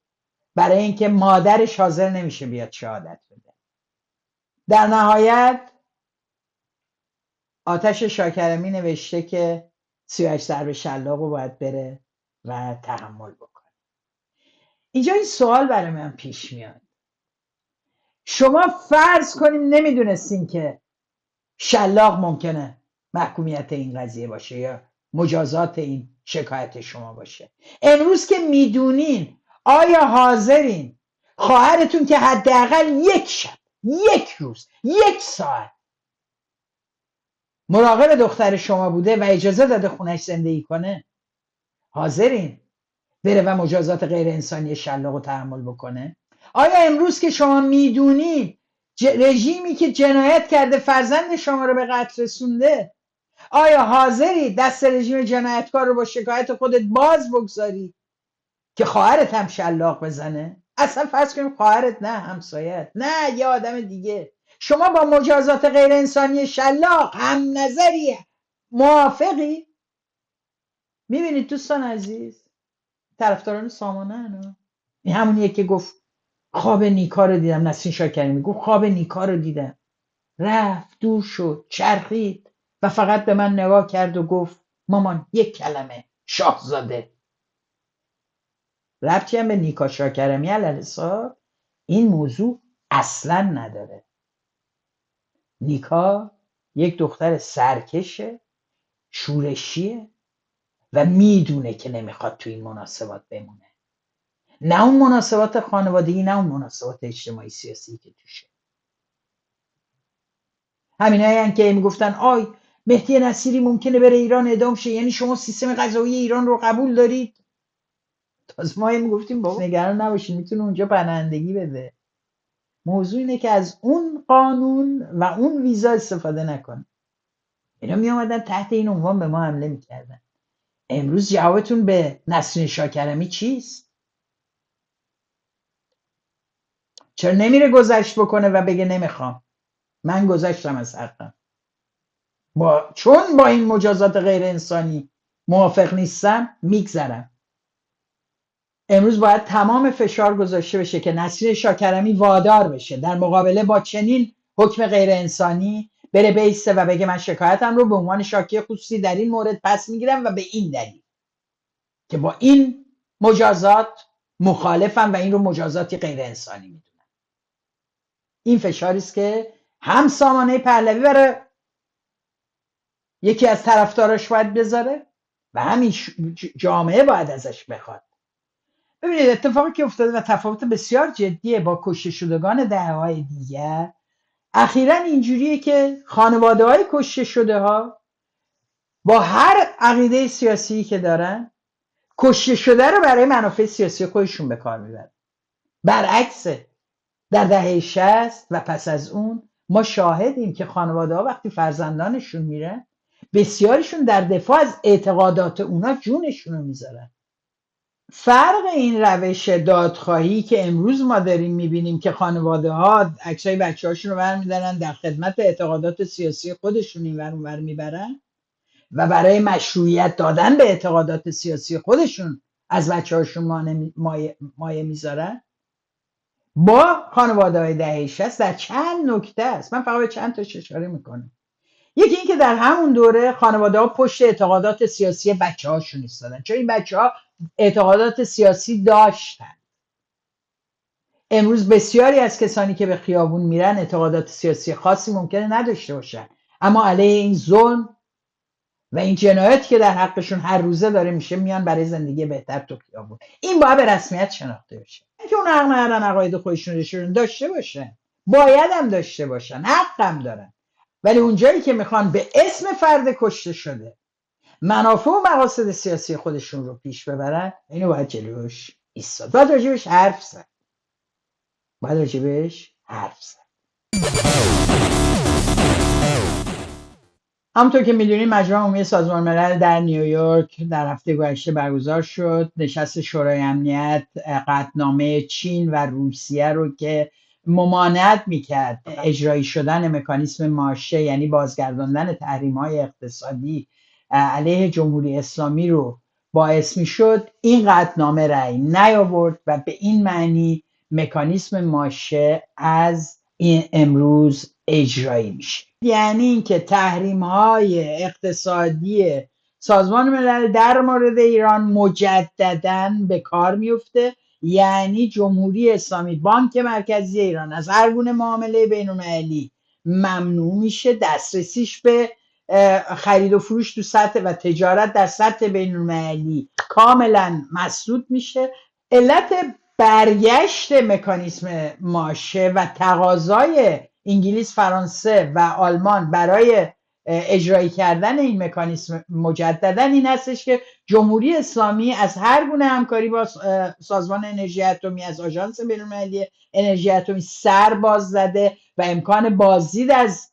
برای اینکه مادرش حاضر نمیشه بیاد شهادت بده. در نهایت آتش شاکرمی نوشته که 38 ضربه شلاق رو باید بره و تحمل بکنه. اینجا این سوال برای من پیش میاد، شما فرض کنیم نمیدونستین که شلاق ممکنه محکومیت این قضیه باشه یا مجازات این شکایت شما باشه، امروز که میدونین آیا حاضرین خواهرتون که حداقل یک شب، یک روز، یک ساعت مراقب دختر شما بوده و اجازه داده خونش زندگی کنه، حاضرین بره و مجازات غیر انسانی شلاق رو تحمل بکنه؟ آیا امروز که شما میدونین رژیمی که جنایت کرده فرزند شما رو به قتل رسونده، آیا حاضری دست رژیم جنایتکار رو با شکایت خودت باز بگذاری که خواهرت هم شلاق بزنه؟ اصلا فرض کنیم خواهرت نه، همسایت نه، یه آدم دیگه. شما با مجازات غیر انسانی شلاق هم نظری، موافقی؟ میبینید دوستان عزیز، طرفداران سامانه انا این همونیه که گفت خواب نیکا رو دیدم. نسرین شاکرمی گفت خواب نیکا رو دیدم، رفت دور شد، چرخید و فقط به من نگاه کرد و گفت مامان یک کلمه شاهزاده. ربطی هم به نیکا شاکرمی علیرضا این موضوع اصلا نداره. نیکا یک دختر سرکشه، شورشیه و میدونه که نمیخواد تو این مناسبات بمونه، نه اون مناسبات خانوادگی، نه اون مناسبات اجتماعی سیاسی که توشه. همینایی که میگفتن آی مهدی نصیری ممکنه بره ایران اعدام شه، یعنی شما سیستم قضایی ایران رو قبول دارید؟ تازه ما میگفتیم بابا نگران نباشید میتونه اونجا پناهندگی بده. موضوع اینه که از اون قانون و اون ویزا استفاده نکنه. اینا میامدن تحت این عنوان به ما حمله میکردن. امروز جوابتون به نسرین شاکرمی چیست؟ چرا نمیره گذشت بکنه و بگه نمیخوام، من گذشتم از حقم، چون با این مجازات غیر انسانی موافق نیستم میگذرم. امروز باید تمام فشار گذاشته بشه که نسرین شاکرمی وادار بشه در مقابله با چنین حکم غیر انسانی بره بیسته و بگه من شکایتم رو به عنوان شاکی خصوصی در این مورد پس میگیرم و به این دلیل که با این مجازات مخالفم و این رو مجازاتی غیر انسانی میدونم. این فشاری است که هم سامانه پهلوی برای یکی از طرفداراش باید بذاره و همین جامعه باید ازش بخواد. ببینید اتفاقی که افتاده و تفاوت بسیار جدیه با کشته شدگان دهه‌های دیگر، اخیرا اینجوریه که خانواده های کشته شده ها با هر عقیده سیاسی که دارن کشته شده رو برای منافع سیاسی خودشون به کار میبرن. برعکس در دهه 60 و پس از اون ما شاهدیم که خانواده ها وقتی فرزندانشون میرن بسیارشون در دفاع از اعتقادات اونا جونشون رو میذارن. فرق این روش دادخواهی که امروز ما داریم میبینیم که خانواده ها عکسای بچه هاشون رو برمیدارن در خدمت اعتقادات سیاسی خودشون این ور اون ور میبرن و برای مشروعیت دادن به اعتقادات سیاسی خودشون از بچه هاشون مایه میذارن، با خانواده های دهه 60 در چند نکته است. من فقط به چند تا اشاره میکنم. یکی این که در همون دوره خانواده ها پشت اعتقادات سیاسی بچه هاشون ایستادن، چون این بچه ها اعتقادات سیاسی داشتن. امروز بسیاری از کسانی که به خیابون میرن اعتقادات سیاسی خاصی ممکنه نداشته باشن، اما علیه این ظلم و این جنایتی که در حقشون هر روزه داره میشه میان برای زندگی بهتر تو خیابون. این باید به رسمیت شناخته بشه. اینکه اون حق ندارن عقاید خودشون داشته باشن، باید هم داشته باشن، حق هم دارن، ولی اونجایی که میخوان به اسم فرد کشته شده منافع و مقاصد سیاسی خودشون رو پیش ببرن، اینو باید جلوش ایستاد، باید راجبش حرف زد، همونطور که میدونیم مجمع عمومی سازمان ملل در نیویورک در هفته گذشته برگزار شد. نشست شورای امنیت قطعنامه چین و روسیه رو که ممانعت میکرد اجرایی شدن مکانیسم ماشه، یعنی بازگرداندن تحریم‌های اقتصادی علیه جمهوری اسلامی رو باعث میشد این قطعنامه رأی نیاورد و به این معنی مکانیسم ماشه از این امروز اجرایی میشه. یعنی اینکه تحریم‌های اقتصادی سازمان ملل در مورد ایران مجدداً به کار میفته، یعنی جمهوری اسلامی، بانک مرکزی ایران از هر گونه معامله بین‌المللی ممنوع میشه، دسترسیش به خرید و فروش تو سطح و تجارت در سطح بین‌المللی کاملا مسدود میشه. علت برگشت مکانیسم ماشه و تقاضای انگلیس، فرانسه و آلمان برای اجرایی کردن این مکانیسم مجددا این هستش که جمهوری اسلامی از هر گونه همکاری با سازمان انرژی اتمی، از آژانس بین‌المللی انرژی اتمی سر باز زده و امکان بازدید از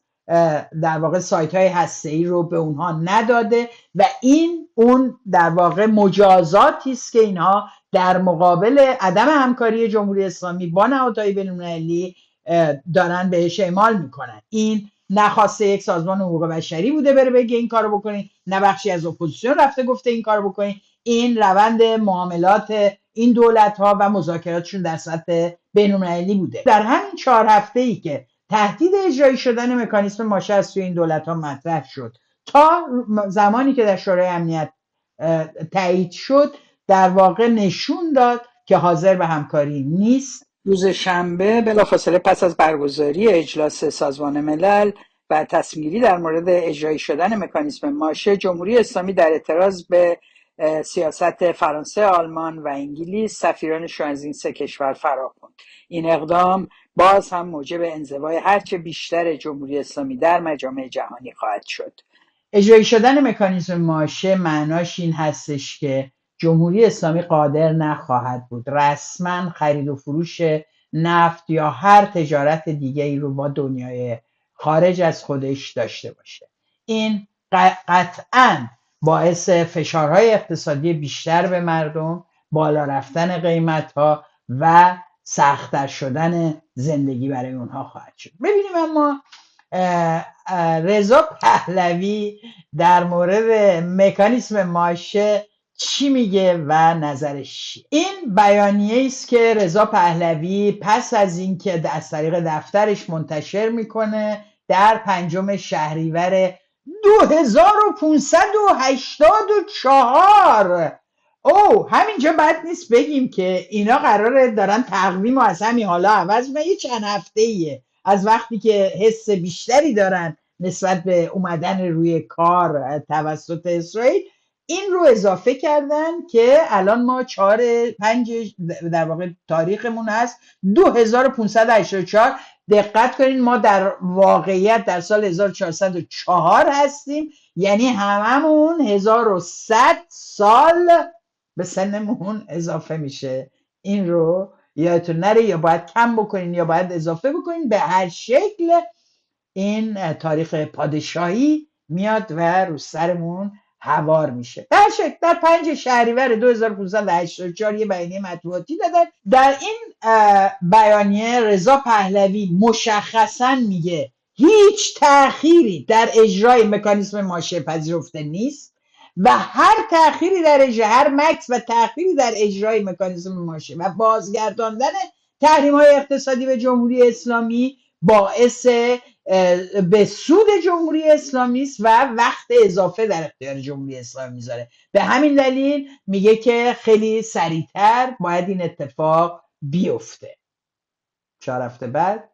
در واقع سایت های هسته‌ای رو به اونها نداده و این اون در واقع مجازاتی است که اینها در مقابل عدم همکاری جمهوری اسلامی با نهادهای بین‌المللی دارن بهش اعمال میکنن. این نخواسته یک سازمان حقوق بشری بوده بره بگه این کارو بکنین، نه بخشی از اپوزیسیون رفته گفته این کارو بکنین. این روند معاملات این دولت ها و مذاکراتشون در سطح بین‌المللی بوده. در همین 4 هفته ای که تهدید اجرایی شدن مکانیسم ماشه از توی این دولت ها مطرح شد تا زمانی که در شورای امنیت تایید شد، در واقع نشون داد که حاضر به همکاری نیست. روز شنبه بلافاصله پس از برگزاری اجلاس سازمان ملل و تصمیم‌گیری در مورد اجرایی شدن مکانیسم ماشه، جمهوری اسلامی در اعتراض به سیاست فرانسه، آلمان و انگلیس سفیرانش را از این 3 کشور فرار خواند. این اقدام باز هم موجب انزوای هرچه بیشتر جمهوری اسلامی در مجامع جهانی خواهد شد. اجرایی شدن مکانیسم ماشه معناش این هستش که جمهوری اسلامی قادر نخواهد بود رسما خرید و فروش نفت یا هر تجارت دیگه‌ای رو با دنیای خارج از خودش داشته باشه. این قطعاً باعث فشارهای اقتصادی بیشتر به مردم، بالا رفتن قیمت‌ها و سخت‌تر شدن زندگی برای اونها خواهد شد. ببینیم اما رضا پهلوی در مورد مکانیسم ماشه چی میگه و نظرش چیه. این بیانیه است که رضا پهلوی پس از اینکه از طریق دفترش منتشر میکنه در 5 شهریور 2584. همینجا بد نیست بگیم که اینا قراره دارن تقویم و از همین حالا عوض میکنن. یه چند هفته ایه از وقتی که حس بیشتری دارن نسبت به اومدن روی کار توسط اسرائیل، این رو اضافه کردن که الان ما 4-5 در واقع تاریخمون هست 2584 دقت کنین ما در واقعیت در سال 1404 هستیم، یعنی هممون 1100 سال به سنمون اضافه میشه. این رو یادتون نره، یا باید کم بکنین یا باید اضافه بکنین. به هر شکل این تاریخ پادشاهی میاد و رو سرمون هوار میشه. به هر شکل در 5 شهریور 2584 یه بیانیه مطبوعاتی دادن. در این بیانیه رضا پهلوی مشخصا میگه هیچ تأخیری در اجرای مکانیزم ماشه پذیرفته نیست و هر تأخیری در اجرای، هر مکث و تأخیری در اجرای مکانیزم ماشه و بازگرداندن تحریم‌های اقتصادی به جمهوری اسلامی باعث به سود جمهوری اسلامی است و وقت اضافه در اختیار جمهوری اسلامی میذاره. به همین دلیل میگه که خیلی سریعتر باید این اتفاق بیفته. 4 هفته بعد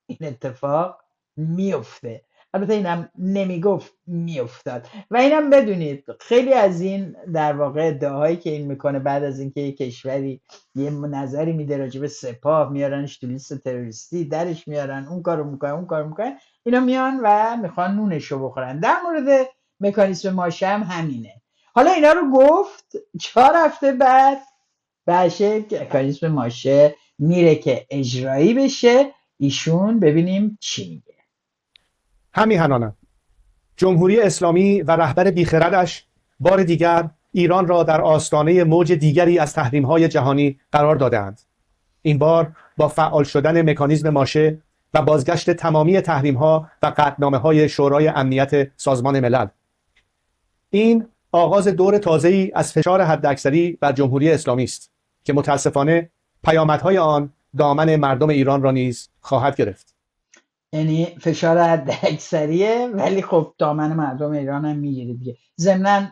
این اتفاق میفته. البته اینم نمیگفت میافتاد. و اینم بدونید خیلی از این در واقع ادعاهایی که این میکنه بعد از اینکه یک کشوری یه نظری میده راجع به سپاه، میارنش تو لیست تروریستی، درش میارن، اون کارو میکنن اون کارو میکنن، اینا میان و میخوان نونشو بخورن. در مورد مکانیزم ماشه هم همینه. حالا اینا رو گفت، 4 هفته بعد باشه مکانیزم ماشه میره که اجرایی بشه. ایشون ببینیم چی میگه. همیهنانم جمهوری اسلامی و رهبر بیخردش بار دیگر ایران را در آستانه موج دیگری از تحریم‌های جهانی قرار داده‌اند. این بار با فعال شدن مکانیزم ماشه و بازگشت تمامی تحریم‌ها و قطعنامه‌های شورای امنیت سازمان ملل. این آغاز دور تازه‌ای از فشار حداکثری بر جمهوری اسلامی است که متاسفانه پیامدهای آن دامن مردم ایران را نیز خواهد گرفت. یعنی فشار حداکثریه ولی خب دامن مردم ایران هم میگیره دیگه. ضمناً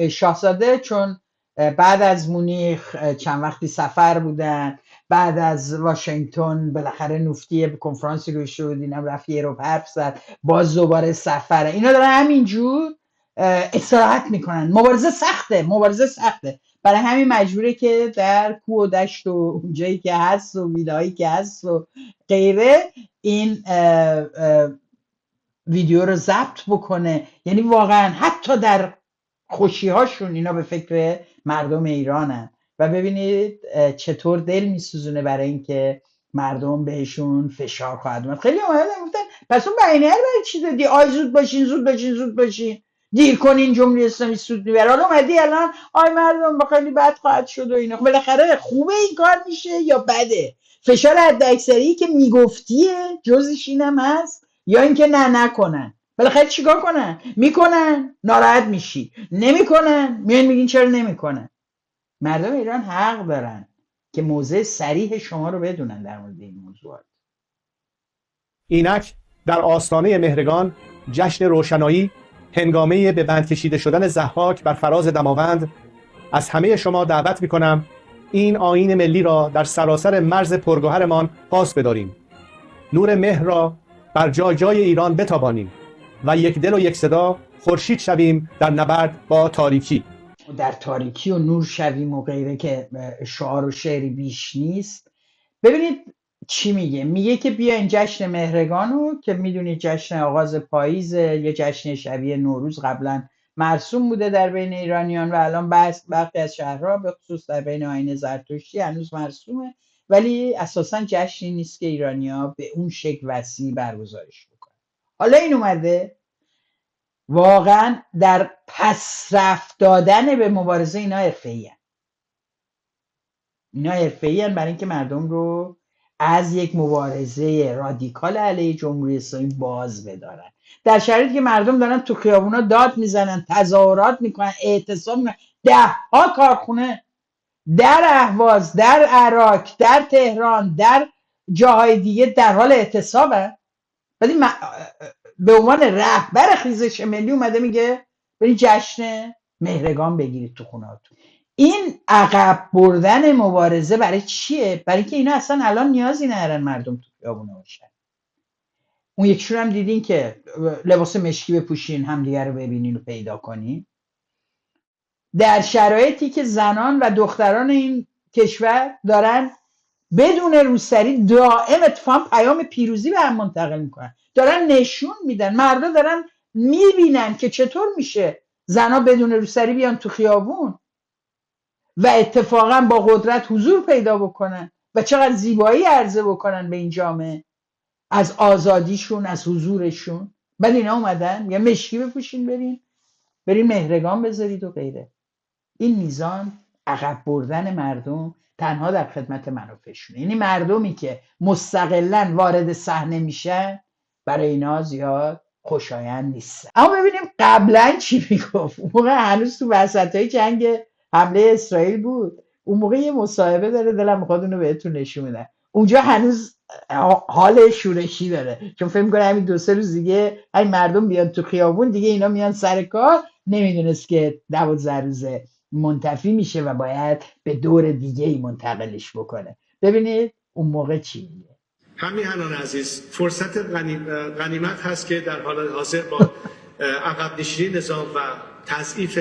شاهزاده چون بعد از مونیخ چند وقتی سفر بودن، بعد از واشنگتن بالاخره نفتی کنفرانسی رو شد، اینم رفت یه رو حرف زد، باز دوباره سفره، اینا دارن همینجور استراحت میکنن. مبارزه سخته، برای همین مجبوره که در کوه و دشت و اونجایی که هست و ویلایی که هست و غیره این ویدیو رو ضبط بکنه. یعنی واقعا حتی در خوشی هاشون اینا به فکر مردم ایرانن و ببینید چطور دل میسوزونه برای اینکه مردم بهشون فشار خواهد اومد. خیلی اومدن گفتن پس اون بیانیه رو برای چی دادی؟ زود باشین دیر کنین، جمهوری اسلامی سود میبره. حالا اومدی الان مردم با خیلی بد خواهد شد و اینا. بالاخره خوبه این کار میشه یا بده؟ فشار حداکثری که میگفتیه جزش اینم هست یا اینکه نکنن؟ بالاخره چیکار کنن؟ میکنن ناراحت میشی، نمیکنن میان میگین چرا نمیکنن. مردم ایران حق دارن که موضع صریح شما رو بدونن در مورد این موضوعات. اینک در آستانه مهرگان جشن روشنایی هنگامه به بند کشیده شدن ضحاک بر فراز دماوند از همه شما دعوت میکنم این آیین ملی را در سراسر مرز پرگوهرمان پاس بداریم، نور مهر را بر جای جای ایران بتابانیم و یک دل و یک صدا خورشید شویم در نبرد با تاریکی. در تاریکی و نور شویم و غیره که شعار و شعری بیش نیست. ببینید چی میگه که بیاین جشن مهرگانو که میدونید جشن آغاز پاییز، یه جشن شبیه نوروز قبلا مرسوم بوده در بین ایرانیان و الان برخی از شهرها به خصوص در بین آیین زرتشتی هنوز مرسومه، ولی اساسا جشنی نیست که ایرانی‌ها به اون شکل وسیع برگزارش بکنن. حالا این اومده واقعا در پسرفت دادن به مبارزه اینا حرفه‌ای‌ان برای اینکه مردم رو از یک مبارزه رادیکال علیه جمهوری اسلامی باز بدارن، در شرایطی که مردم دارن تو خیابونا داد میزنن، تظاهرات میکنن، اعتصاب میکنن. 10 کارخونه در اهواز، در عراق، در تهران، در جاهای دیگه در حال اعتصابه. ولی به عنوان رهبر خیزش ملی اومده میگه برید جشن مهرگان بگیرید تو خونه‌هاتون. این عقب بردن مبارزه برای چیه؟ برای که اینا اصلا الان نیازی ندارن مردم تو خیابونا باشن. اون یکیشون هم دیدین که لباس مشکی بپوشین همدیگه رو ببینین و پیدا کنین. در شرایطی که زنان و دختران این کشور دارن بدون روسری دائم اتفاقا پیام پیروزی به هم منتقل میکنن، دارن نشون میدن، مردا دارن میبینن که چطور میشه زنا بدون روسری بیان تو خیابون و اتفاقا با قدرت حضور پیدا بکنن و چقدر زیبایی عرضه بکنن به این جامعه از آزادیشون، از حضورشون. بعد اینا اومدن میگن مشکی بپوشین برین مهرگان بذارید و غیره. این میزان عقب بردن مردم تنها در خدمت منافعشونه. یعنی مردمی که مستقلا وارد صحنه میشن برای اینا زیاد خوشایند نیست. اما ببینیم قبلا چی میگفت. اون موقع هنوز تو وسطای جنگ حمله اسرائیل بود. اون موقع یه مصاحبه داره، دلم میخواد اونو بهتون نشون بدم. اونجا هنوز حال شورشی داره، چون فکر می‌کنه همین 2-3 روز دیگه این مردم بیان تو خیابون دیگه اینا میان سر کار. نمیدونست که 12 روزه منتفی میشه و باید به دور دیگه ای منتقلش بکنه. ببینید اون موقع چی میگه. همیهنان عزیز، فرصت غنیمت هست که در حال حاضر با عقب نشینی نظام و تضعیف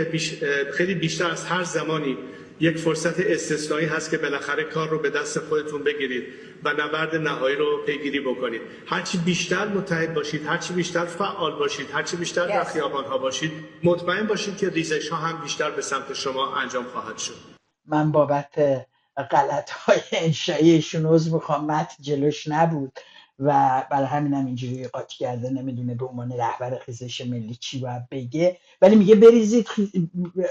خیلی بیشتر از هر زمانی یک فرصت استثنایی هست که بالاخره کار رو به دست خودتون بگیرید و نبرد نهایی رو پیگیری بکنید. هرچی بیشتر متحد باشید، هرچی بیشتر فعال باشید، هرچی بیشتر در خیابان ها باشید، مطمئن باشید که ریزش ها هم بیشتر به سمت شما انجام خواهد شد. من بابت غلط‌های انشاییشون عذر میخوام، متن جلوش نبود و برای همینم اینجوری قاطی کرده، نمیدونه به عنوان رهبر خیزش ملی چی باید بگه. ولی میگه بریزید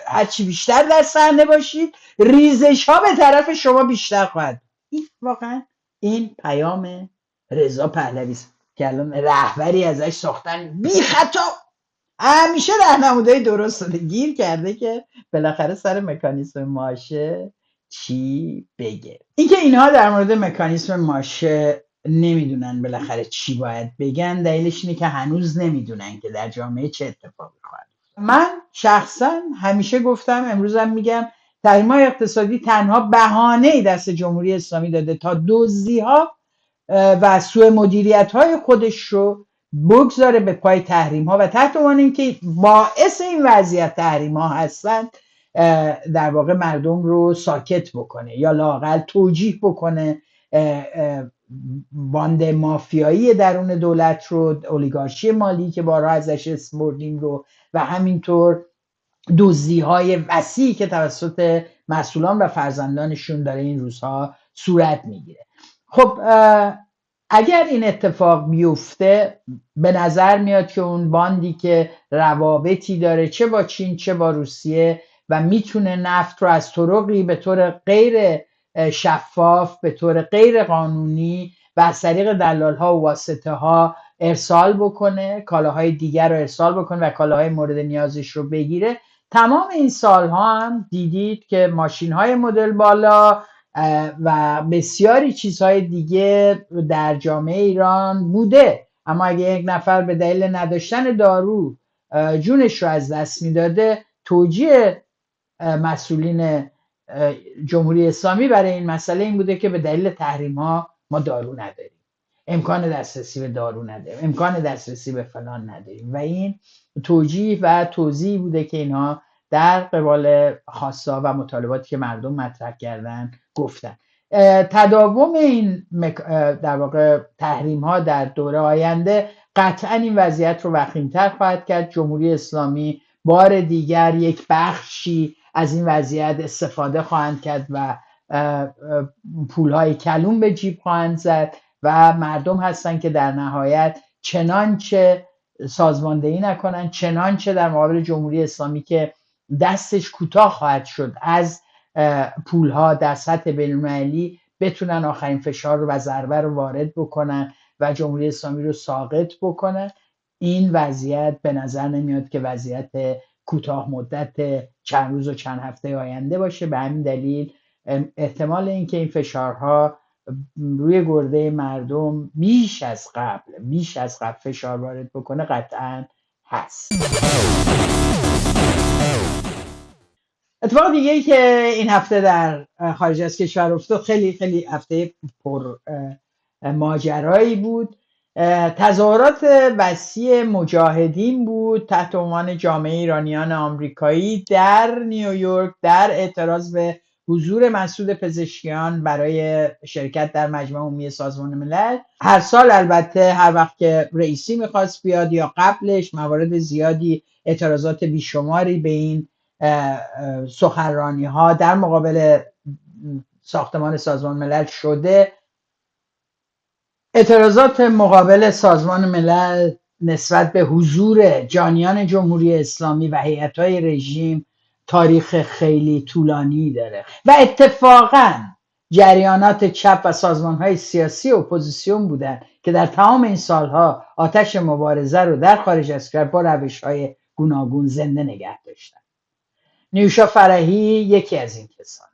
هرچی بیشتر در صحنه باشید ریزش ها به طرف شما بیشتر خواهد. این واقعا این پیام رضا پهلوی است که الان رهبری ازش ساختن بی خطا، همیشه راهنمودهای درست داده، گیر کرده که بالاخره سر مکانیسم ماشه چی بگه. اینکه اینها در مورد مکانیسم ماشه نمیدونن بالاخره چی باید بگن، دلیلش اینه که هنوز نمیدونن که در جامعه چه اتفاقی خواهد افتاد. من شخصا همیشه گفتم، امروزم میگم، تحریم‌های اقتصادی تنها بهانه‌ای دست جمهوری اسلامی داده تا دزدی‌ها و سوء مدیریت‌های خودش رو بگذاره به پای تحریم ها و تحت عنوان اینکه باعث این وضعیت تحریم ها هستند در واقع مردم رو ساکت بکنه یا لااقل توجیه بکنه باند مافیایی درون دولت رو، اولیگارشی مالی که بارها ازش اسم بردیم رو، و همینطور دزدی های وسیعی که توسط مسئولان و فرزندانشون داره این روزها صورت میگیره. خب اگر این اتفاق بیفته به نظر میاد که اون باندی که روابطی داره چه با چین چه با روسیه و میتونه نفت رو از طرقی به طور غیر شفاف، به طور غیر قانونی و از طریق دلال ها و واسطه ها ارسال بکنه، کالاهای دیگر رو ارسال بکنه و کالاهای مورد نیازش رو بگیره. تمام این سالها هم دیدید که ماشین های مدل بالا و بسیاری چیزهای دیگه در جامعه ایران بوده، اما اگه یک نفر به دلیل نداشتن دارو جونش رو از دست میداده، توجیه مسئولین جمهوری اسلامی برای این مسئله این بوده که به دلیل تحریم ها ما دارو نداریم، امکان دسترسی به دارو نداریم، امکان دسترسی به فلان نداریم، و این توجیه و توضیح بوده که اینها در قبال خواسته و مطالباتی که مردم مطرح کردن گفتن. تداوم این در واقع تحریم ها در دوره آینده قطعا این وضعیت رو وخیم‌تر خواهد کرد. جمهوری اسلامی بار دیگر یک بخشی از این وضعیت استفاده خواهند کرد و پولهای کلون به جیب خواهند زد و مردم هستن که در نهایت چنانچه سازماندهی نکنن، چنانچه در مقابل جمهوری اسلامی که دستش کوتاه خواهد شد از پولها در سطح بین‌المللی، بتونن آخرین فشار رو و ضربه رو وارد بکنن و جمهوری اسلامی رو ساقط بکنن. این وضعیت به نظر نمیاد که وضعیت کوتاه مدت چند روز و چند هفته آینده باشه. به همین دلیل احتمال اینکه این فشارها روی گرده مردم بیش از قبل فشار وارد بکنه قطعاً هست. اتفاق دیگه ای که این هفته در خارج از کشور افتاد خیلی خیلی هفته پر ماجرایی بود. تظاهرات وسیع مجاهدین بود تحت عنوان جامعه ایرانیان آمریکایی در نیویورک در اعتراض به حضور مسعود پزشکیان برای شرکت در مجمع عمومی سازمان ملل. هر سال البته هر وقت که رئیسی میخواست بیاد یا قبلش موارد زیادی اعتراضات بیشماری به این سخنرانی ها در مقابل ساختمان سازمان ملل شده. اعتراضات مقابل سازمان ملل نسبت به حضور جانیان جمهوری اسلامی و هیئت‌های رژیم تاریخ خیلی طولانی داره و اتفاقاً جریانات چپ و سازمان‌های سیاسی اپوزیسیون بودن که در تمام این سالها آتش مبارزه رو در خارج از کشور با روش‌های گوناگون زنده نگه داشتن. نیوشا فرحی یکی از این کسان.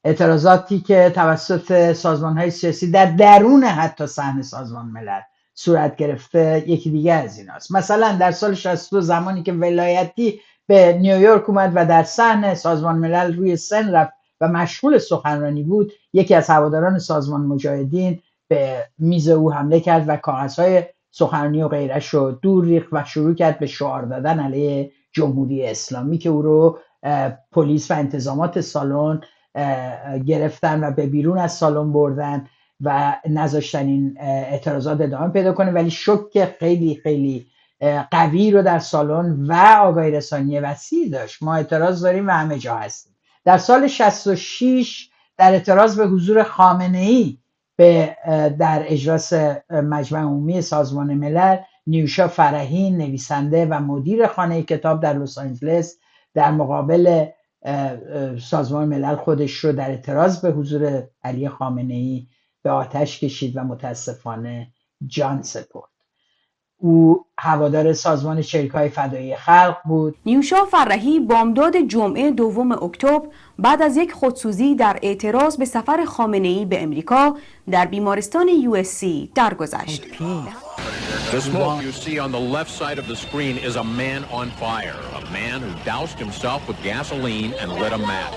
اعتراضاتی که توسط سازمان‌های سیاسی در درون حتی صحن سازمان ملل صورت گرفته یکی دیگه از ایناست. مثلا در سال 62 زمانی که ولایتی به نیویورک اومد و در صحن سازمان ملل روی سن رفت و مشغول سخنرانی بود، یکی از هواداران سازمان مجاهدین به میز او حمله کرد و کاغذهای سخنرانی و غیرش رو دور ریخت و شروع کرد به شعار دادن علیه جمهوری اسلامی که او رو پلیس و انتظامات سالن گرفتن و به بیرون از سالن بردن و نذاشتن این اعتراضات ادامه پیدا کنه. ولی شوک خیلی خیلی قوی رو در سالن و آگاهی رسانی وسیع داشت. ما اعتراض داریم و همه جا هستیم. در سال 66 در اعتراض به حضور خامنه‌ای در اجلاس مجمع عمومی سازمان ملل، نیوشا فرحی نویسنده و مدیر خانه کتاب در لس آنجلس در مقابل سازمان ملل خودش رو در اعتراض به حضور علی خامنه‌ای به آتش کشید و متاسفانه جان سپرد. او هوادار سازمان شریک‌های فدایی خلق بود. نیوشا فرحی بامداد جمعه 2 اکتبر بعد از یک خودسوزی در اعتراض به سفر خامنه‌ای به امریکا در بیمارستان USC درگذشت. The smoke you see on the left side of the screen is a man on fire, a man who doused himself with gasoline and lit a match.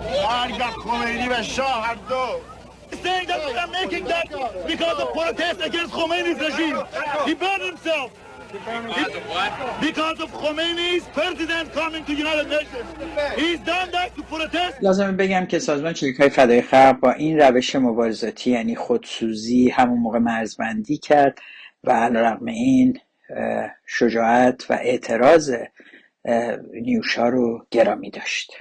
Saying that we are making that because of protest against Khomeini's regime. He burned himself. Because of what? Because of Khomeini's president coming to United Nations. He's done that to protest. لازم بگم که سازمان شریک‌های فدایی خلق با این روش مبارزاتی یعنی خودسوزی همون موقع مرزبندی کرد و علیرغم این شجاعت و اعتراض نیوشا رو گرامی داشت.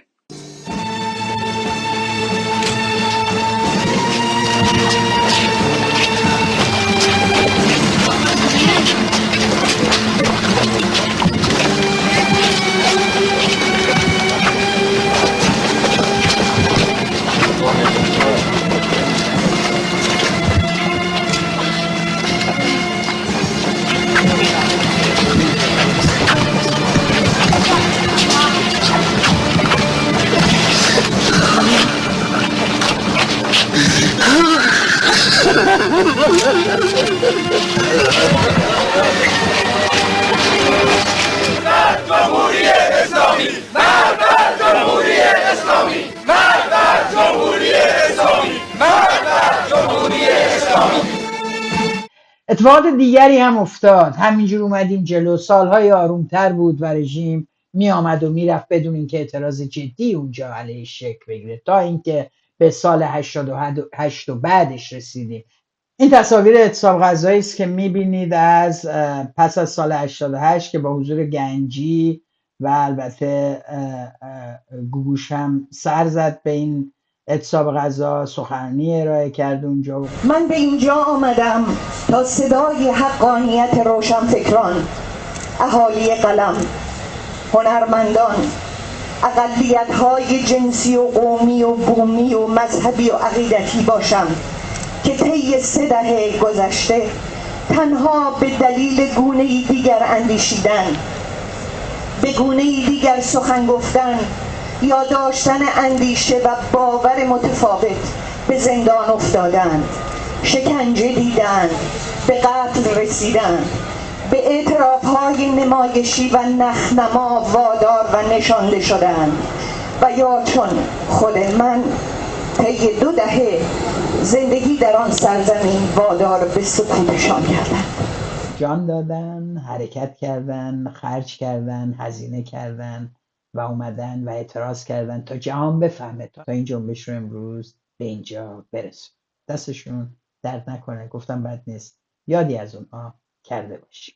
اتفاقات دیگری هم افتاد. همینجور اومدیم جلو. سالهای آرومتر بود و رژیم می آمد و میرفت بدون اینکه اعتراض جدی اونجا علیه شکل بگیره تا اینکه به سال 88 و بعدش رسیدیم. این تصاویر اعتصاب غذایی است که میبینید از پس از سال 88 که با حضور گنجی و البته گوگوش هم سر زد به این اعتصاب غذا، سخنرانی ارائه کرد اونجا. من به اینجا آمدم تا صدای حقانیت روشنفکران، اهالی قلم، هنرمندان، اقلیت‌های جنسی و قومی و بومی و مذهبی و عقیدتی باشم که طی 3 دهه گذشته تنها به دلیل گونه‌ای دیگر اندیشیدن، به گونه‌ای دیگر سخن گفتن یا داشتن اندیشه و باور متفاوت به زندان افتادند، شکنجه دیدند، به قتل رسیدند، به اعتراف‌های نمایشی و نخنما وادار و نشانده شدند و یا چون خود من طی 2 دهه زندگی در آن سرزمین وادار به سکوتشان کردند. جان دادن، حرکت کردن، خرج کردن، هزینه کردن و اومدن و اعتراض کردن تا جهان بفهمه، تا این جنبش رو امروز به اینجا برسون. دستشون درد نکنه، گفتم بد نیست یادی از اونها کرده باشیم.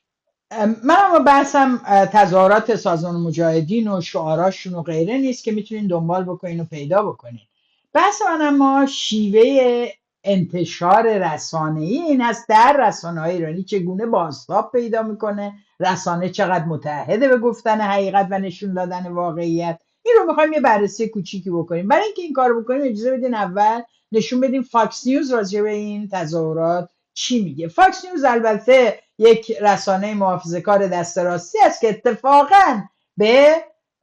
من اما بحثم تظاهرات سازمان مجاهدین و شعاراشون و غیره نیست که میتونین دنبال بکنین و پیدا بکنین. بحث من اما شیوه انتشار رسانه‌ای این است در رسانه‌های ایرانی چگونه بازتاب پیدا میکنه، رسانه چقدر متعهده به گفتن حقیقت و نشون دادن واقعیت. این رو میخوایم یه بررسی کوچیکی بکنیم. برای اینکه این کارو بکنیم اجازه بدین اول نشون بدیم فاکس نیوز راجع به این تظاهرات چی میگه. فاکس نیوز البته یک رسانه محافظه‌کار دست راستی است که اتفاقاً به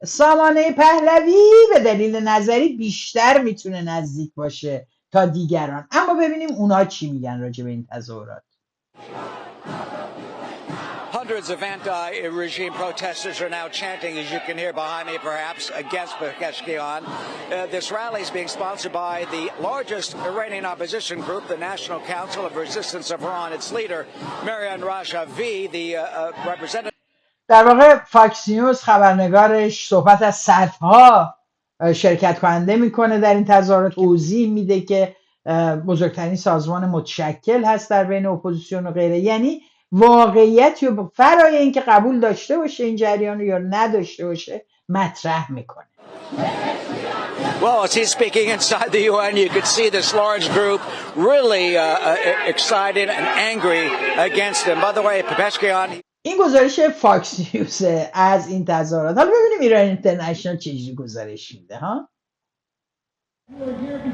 سامانه پهلوی به دلیل نظری بیشتر میتونه نزدیک باشه تا دیگران. اما ببینیم اونا چی میگن راجع به این تظاهرات. Hundreds of anti-regime protesters are now chanting, as you can hear behind me, perhaps, against Pezeshkian. This rally is being sponsored by the largest Iranian opposition group, the National Council of Resistance of Iran. Its leader, Marian Rajavi, the representative. در واقع فاکس نیوز خبرنگارش صحبت از صدها شرکت کننده میکنه در این تظاهرات، توضیح میده که بزرگترین سازمان متشکل هست در بین اپوزیسیون و غیره. یعنی واقعیتی رو فرای اینکه قبول داشته باشه این جریان رو یا نداشته باشه مطرح میکنه. Well, as he's speaking inside the UN, you could see this large group really excited and angry against him. By the way, Pezeshkian. این گزارش فاکس نیوزه از این تظاهرات. حالا ببینیم ایران اینترنشنال چجوری گزارش میده ها.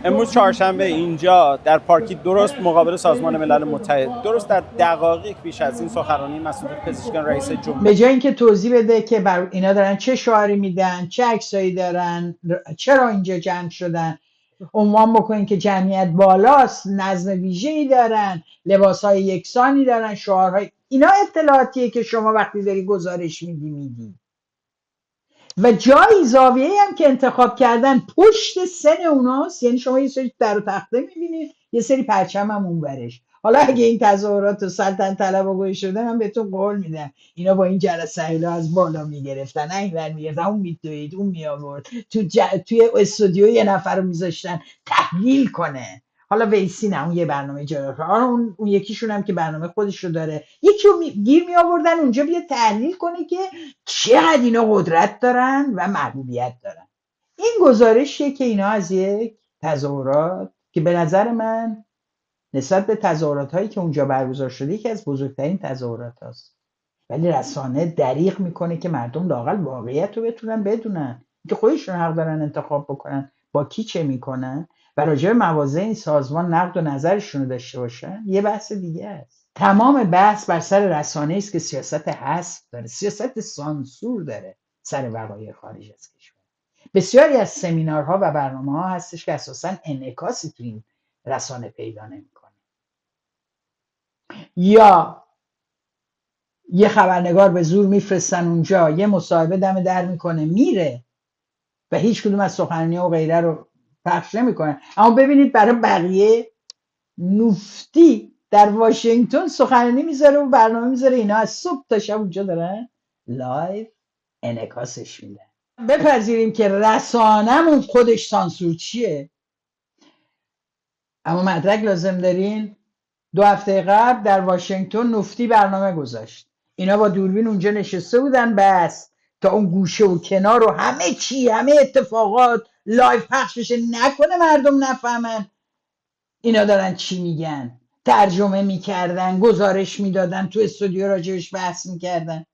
امروز چهارشنبه اینجا در پارکی درست مقابل سازمان ملل متحد، درست در دقایق پیش از این سخنرانی مسعود پزشکیان رئیس جمهوری به جای اینکه توضیح بده که بر اینا دارن چه شعاری میدن، چه عکسایی دارن، چرا اینجا جمع شدن، عنوان بکنین که جمعیت بالاست، نظم ویژه‌ای دارن، لباسهای یکسانی دارن، شعارهای، اینا اطلاعاتیه که شما وقتی داری گزارش میدی. و جایی زاویه‌ای هم که انتخاب کردن پشت سن اوناست، یعنی شما یه سری در و تخته میبینید، یه سری پرچم هم اون برش. حالا اگه این تظاهرات و سلطنت طلب‌ها شده من بهتون قول میدم اینا با این جرثه‌ایلا از بالا میگرفتن، این ور میگرفتن، اون میدوید، اون میآورد توی استودیو یه نفر رو میذاشتن تحلیل کنه. حالا ویسی نه، اون یه برنامه جالب، اون یکیشون هم که برنامه خودش رو داره، یکی رو گیر می آوردن اونجا بیا تحلیل کنه که چقدر اینا قدرت دارن و محبوبیت دارن. این گزارشیه که اینا از یک تظاهرات که به نظر من نسبت به تظاهرات هایی که اونجا برگزار شده یکی از بزرگترین تظاهرات هست، ولی رسانه دریغ میکنه که مردم لااقل واقعیت رو بتونن بدونن که خودشون حق دارن انتخاب بکنن با کی چه میکنن و راجع به مواضع این سازمان نقد و نظرشون رو داشته باشن. یه بحث دیگه است. تمام بحث بر سر رسانه است که سیاست حذف داره، سیاست سانسور داره سر وقایع خارج از کشور. بسیاری از سمینارها و برنامه‌ها هستش که اساساً انعکاسی تو این رسانه پیدا نمی‌کنه. یا یه خبرنگار به زور میفرستن اونجا، یه مصاحبه دم در میکنه میره و هیچ کدوم از سخنرانی‌ها و غیره رو پخش نمی‌کنن. اما ببینید برای بقیه مفتی در واشنگتن سخنرانی میذاره و برنامه میذاره، اینا از صبح تا شب اونجا دارن لایو انعکاسش میدن. بپذیریم که رسانمون خودش سانسور چیه، اما مدرک لازم دارین. 2 هفته قبل در واشنگتن مفتی برنامه گذاشت، اینا با دوربین اونجا نشسته بودن، بس تا اون گوشه و کنار و همه چی، همه اتفاقات لایو پخش بشه، نکنه مردم نفهمن اینا دارن چی میگن. ترجمه میکردن، گزارش میدادن، تو استودیو راجبش بحث میکردن.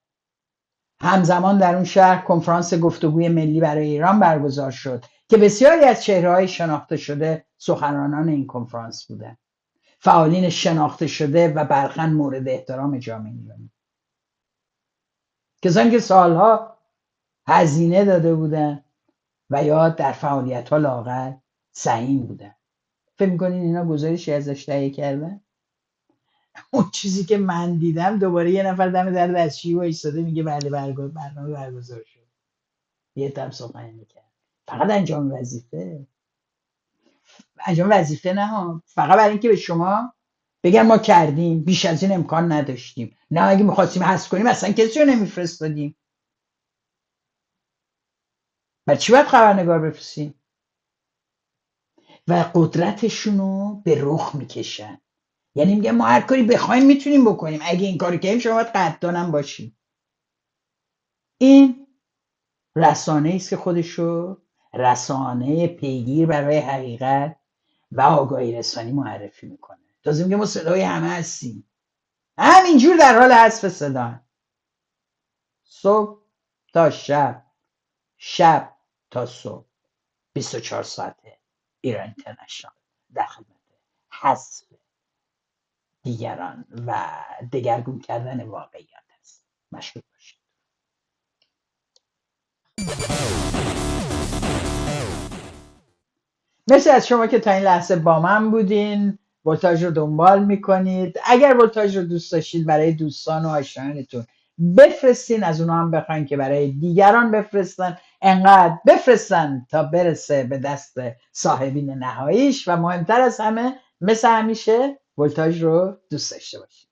همزمان در اون شهر کنفرانس گفتگوی ملی برای ایران برگزار شد که بسیاری از چهره‌های شناخته شده سخنرانان این کنفرانس بودن، فعالین شناخته شده و برخن مورد احترام جامعه ایرانی، کسانی که سالها هزینه داده بودن و یا در فعالیت‌ها لااقل سهیم بودن. فکر می‌کنین اینا گزارشی ازش تهیه کردن؟ اون چیزی که من دیدم دوباره یه نفر دم در دستشویی وایساده میگه بله برنامه برگزار شد، یه تم سخنرانی کرد. فقط انجام وظیفه نه ها، فقط برای اینکه به شما بگن ما کردیم، بیش از این امکان نداشتیم. نه اگه می‌خواستیم حذف کنیم اصلا کسی رو نمیفرستادیم. برای چی باید خبرنگار بفرستیم؟ و قدرتشون رو به رخ میکشن. یعنی میگه ما هر کاری بخوایم میتونیم بکنیم، اگه این کاری کردیم شما باید قدردانم باشیم. این رسانه است که خودشو رسانه پیگیر برای حقیقت و آگاهی رسانی معرفی میکنه. تازه میگه ما صدای همه هستیم، همینجور در حال حذف صدا، صبح تا شب، شب تا صبح، 24 ساعته. ایران اینترنشنال در خدمت حذف دیگران و دگرگون کردن واقعیت است. مشغول باشید. مرسی از شما که تا این لحظه با من بودین، ولتاژ رو دنبال میکنید. اگر ولتاژ رو دوست داشتید برای دوستان و آشنایانتون بفرستین، از اونا هم بخواین که برای دیگران بفرستن، انقدر بفرستن تا برسه به دست صاحبین نهاییش. و مهمتر از همه، مثل همیشه ولتاژ رو دوست داشته باشید.